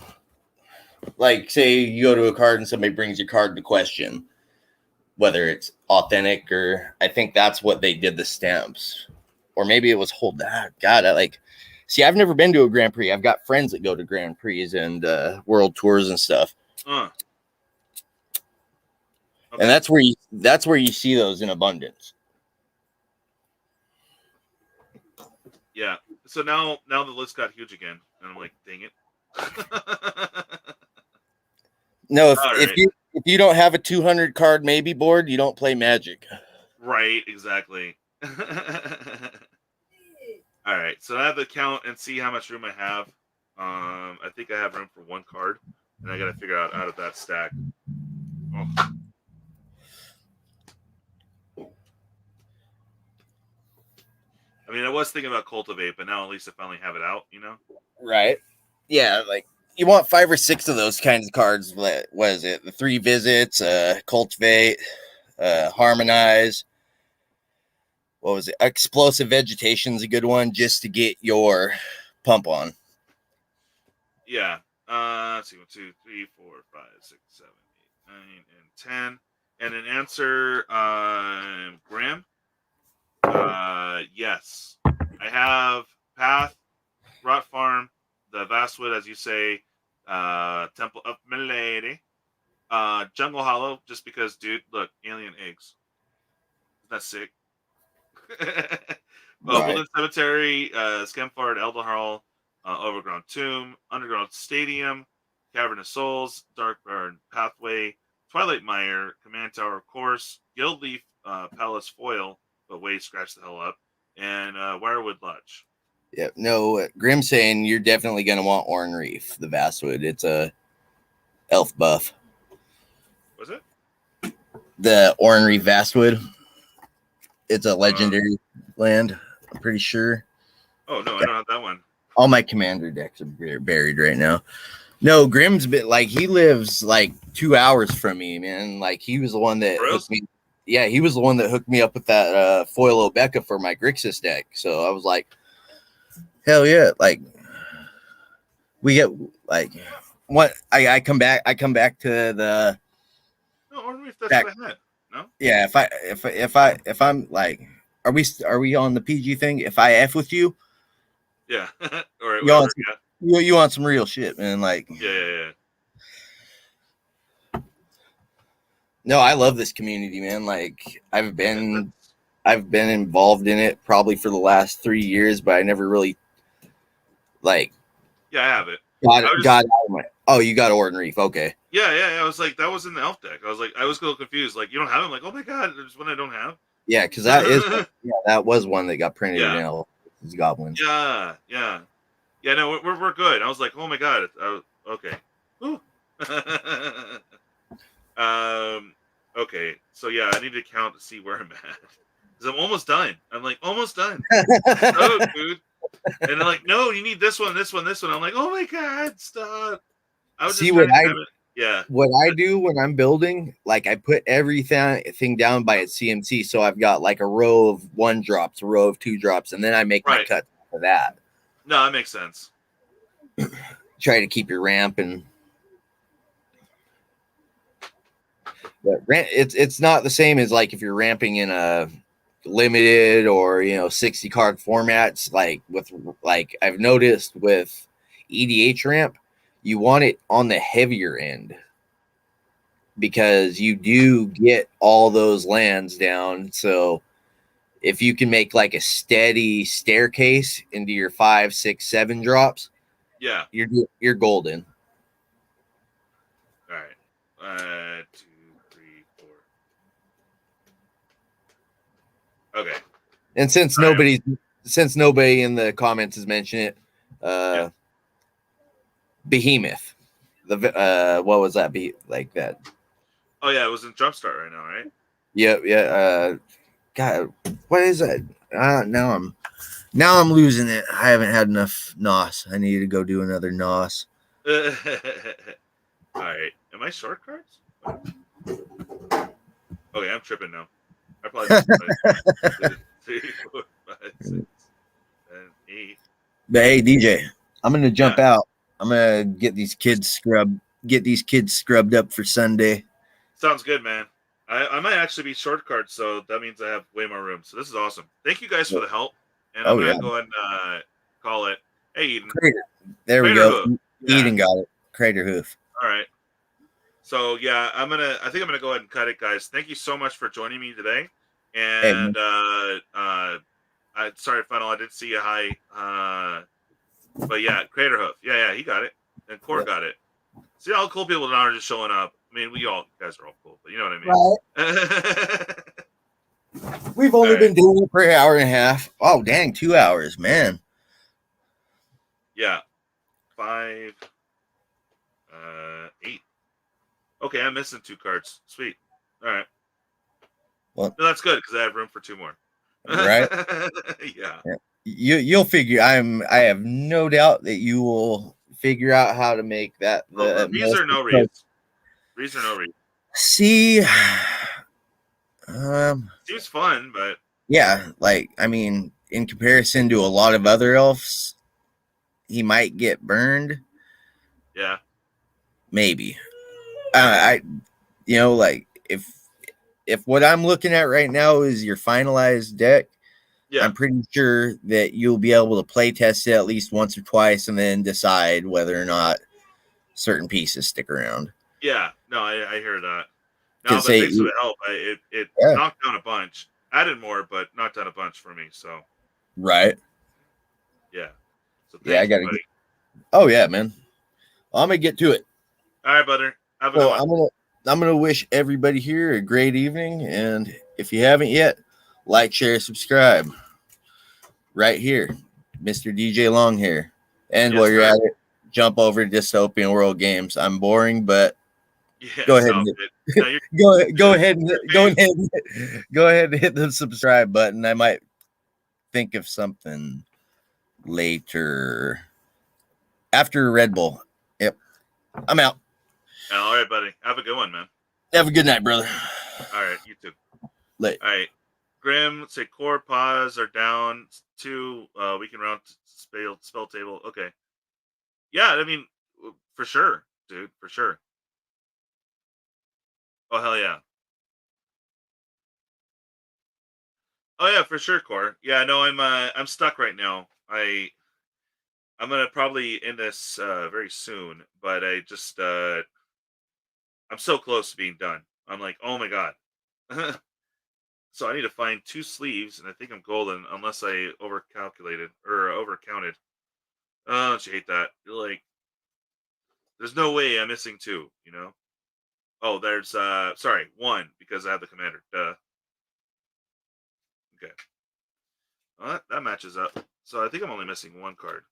like say you go to a card and somebody brings your card to question, whether it's authentic or I think that's what they did the stamps, or maybe it was hold that. God, see, I've never been to a Grand Prix. I've got friends that go to Grand Prix and world tours and stuff. Okay. And that's where you see those in abundance. Yeah. So now the list got huge again, and I'm like, dang it. No, if you don't have a 200 card maybe board, you don't play Magic. Right. Exactly. All right. So I have to count and see how much room I have. I think I have room for one card, and I got to figure out of that stack. Oh. I mean, I was thinking about Cultivate, but now at least I finally have it out, you know? Right. Yeah, like you want 5 or 6 of those kinds of cards. What is it? The 3 visits, Cultivate, Harmonize. What was it? Explosive Vegetation's a good one just to get your pump on. Yeah. Let's see, 1, 2, 3, 4, 5, 6, 7, 8, 9, and 10. And an answer, Graham. Yes. I have Path, Rot Farm, the Vastwood, as you say, Temple of Milady, Jungle Hollow, just because, dude, look, alien eggs. Isn't that sick? Woodland Cemetery, Skemford, Elderhall, Overgrown Tomb, Underground Stadium, Cavern of Souls, Darkburn Pathway, Twilight Mire, Command Tower Course, Guildleaf Palace Foil, but way scratch the hell up, and Wirewood Lodge. Yeah, no, Grim saying you're definitely going to want Oran Reef, the Vastwood. It's a elf buff. Was it? The Oran Reef Vastwood. It's a legendary land, I'm pretty sure. Oh, no, I don't have that one. All my commander decks are buried right now. No, Grimm's bit like he lives like 2 hours from me, man. Like he was the one that hooked me. Yeah, he was the one that hooked me up with that foil Obeka for my Grixis deck. So I was like, hell yeah! Like we get like what I come back to the. No, or if that's what I had. No. Yeah, if I'm like, are we on the PG thing? If I F with you, yeah, or you want you want some real shit, man. Like, yeah. No, I love this community, man. Like, I've been involved in it probably for the last 3 years, but I never really like. Yeah, I have it. Got out of my. Oh, you got Orton Reef, okay? Yeah. I was like, that was in the elf deck. I was like, I was a little confused. Like, you don't have it? I'm like, oh my god, there's one I don't have. Yeah, because that is that was one that got printed in elf goblin. Yeah. No, we're good. I was like, oh my god, okay. Okay, so yeah, I need to count to see where I'm at because I'm almost done. I'm like almost done. Oh, dude. And they're like, no, you need this one. I'm like, oh my god, stop. I was see what I do when I'm building, like I put everything down by its CMC, so I've got like a row of 1 drops, a row of 2 drops, and then I make my cut for that. No, that makes sense. Try to keep your ramp and. But it's not the same as like if you're ramping in a limited or 60 card formats. Like I've noticed with EDH ramp, you want it on the heavier end because you do get all those lands down. So if you can make like a steady staircase into your 5, 6, 7 drops, yeah, you're golden. All right, 2, 3, 4. Okay. And since nobody in the comments has mentioned it, Behemoth. What was that be like that? Oh yeah, it was in Jumpstart right now, right? Yeah. God, what is that? Now I'm losing it. I haven't had enough NOS. I need to go do another NOS. All right. Am I short cards? Okay, I'm tripping now. I probably missed 2, 3, 4, 5, 6, 7, 8. But hey, DJ, I'm gonna jump out. I'm gonna get these kids scrubbed up for Sunday. Sounds good, man. I might actually be short cards, so that means I have way more room. So this is awesome. Thank you guys for the help. And I'm gonna go ahead and call it. Hey, Eden. Crater. There we go. Eden got it. Crater hoof. All right. So yeah, I think I'm gonna go ahead and cut it, guys. Thank you so much for joining me today. And sorry, Funnel, I did see a hi. But yeah, Crater hoof. Yeah, he got it. And Core got it. See all cool people now are just showing up. I mean, you guys are all cool, but you know what I mean. Right. We've only been doing it for an hour and a half. Oh, dang, 2 hours, man. Yeah. 5, 8. Okay, I'm missing 2 cards. Sweet. All right. Well, no, that's good because I have room for 2 more. Right? Yeah. You'll figure. I have no doubt that you will figure out how to make that. Reads or no reads? Reads or no reads? See, seems fun, but yeah, like I mean, in comparison to a lot of other elves, he might get burned. Yeah, maybe. Like if what I'm looking at right now is your finalized deck. Yeah. I'm pretty sure that you'll be able to play test it at least once or twice and then decide whether or not certain pieces stick around. Yeah, no, I hear that. No, but thanks for the help. It knocked down a bunch. Added more, but knocked down a bunch for me. So right. Yeah. So I gotta get. Oh yeah, man. Well, I'm gonna get to it. All right, brother. Have a good one. I'm gonna wish everybody here a great evening, and if you haven't yet, like, share, subscribe. Right here, Mr. DJ Longhair. And while you're at it, jump over to Dystopian World Games. I'm boring, but go ahead and go ahead and hit the subscribe button. I might think of something later after Red Bull. Yep. I'm out. All right, buddy. Have a good one, man. Have a good night, brother. All right, you too. Late. All right. Grim, say core pause are down 2. We can round spell table. Okay. Yeah, I mean, for sure, dude, for sure. Oh hell yeah. Oh yeah, for sure, core. Yeah, no, I'm stuck right now. I'm gonna probably end this very soon, but I'm so close to being done. I'm like, oh my god. So I need to find 2 sleeves, and I think I'm golden unless I overcalculated or overcounted. Oh, don't you hate that? You're like, there's no way I'm missing 2. You know? Oh, there's sorry, 1 because I have the commander. Duh. Okay, well, that matches up. So I think I'm only missing 1 card.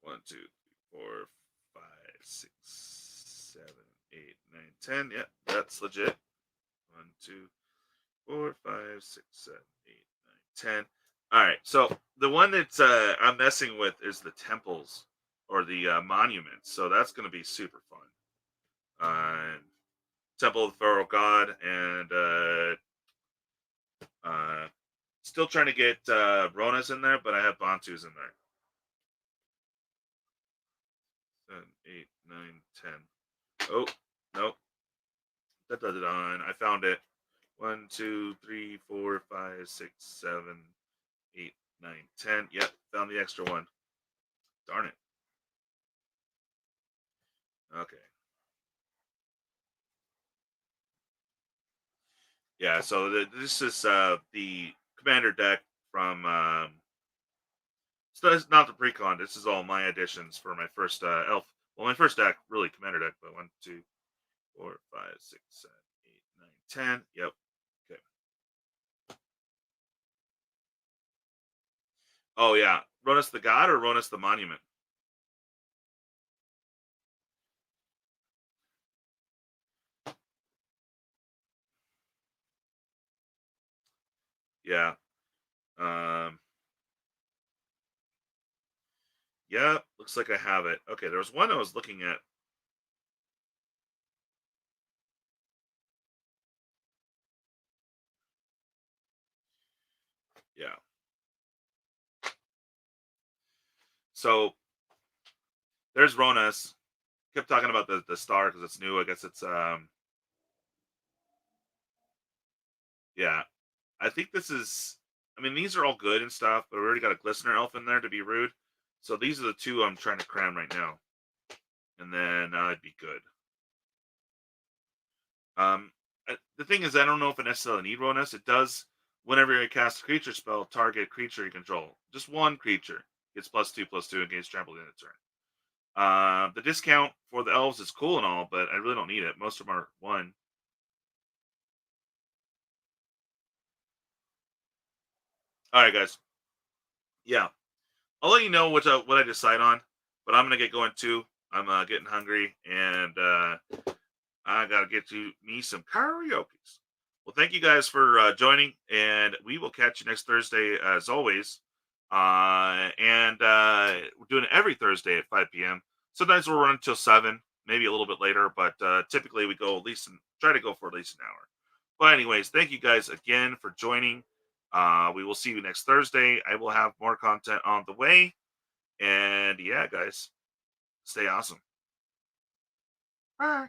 One, two, three, 4, 5, 6, 7, 8, 9, 10. Yeah, that's legit. 1, 2, 4, 5, 6, 7, 8, 9, 10. All right. So the one that I'm messing with is the temples or the monuments. So that's going to be super fun. Temple of the Pharaoh God and still trying to get Ronas in there, but I have Bantus in there. 7, 8, 9, 10. Oh, nope. That does it on. I found it. 1, 2, 3, 4, 5, 6, 7, 8, 9, 10. Yep, found the extra one. Darn it. Okay. Yeah, so this is the commander deck from. So it's not the precon. This is all my additions for my first elf. Well, my first deck, really commander deck, but 1, 2, 4, 5, 6, 7, 8, 9, 10. Yep. Okay. Oh yeah, Ronus the God or Ronus the Monument? Yeah. Um. Yeah. Looks like I have it. Okay. There was one I was looking at. Yeah. So there's Ronus. Kept talking about the star because it's new. I guess it's yeah. I think this is. I mean, these are all good and stuff, but we already got a Glistener Elf in there to be rude. So these are the 2 I'm trying to cram right now, and then it'd be good. The thing is, I don't know if it necessarily need Ronus. It does whenever you cast a creature spell, target creature you control. Just 1 creature gets +2/+2 against trampled in a turn. The discount for the elves is cool and all, but I really don't need it. Most of them are 1. All right, guys. Yeah, I'll let you know what I decide on, but I'm gonna get going too. I'm getting hungry, and I gotta get to me some karaoke's. Well, thank you guys for joining, and we will catch you next Thursday as always. And we're doing it every Thursday at 5 p.m. Sometimes we'll run until 7, maybe a little bit later, but typically we go try to go for at least an hour. But anyways, thank you guys again for joining. We will see you next Thursday. I will have more content on the way. And yeah, guys, stay awesome. Bye.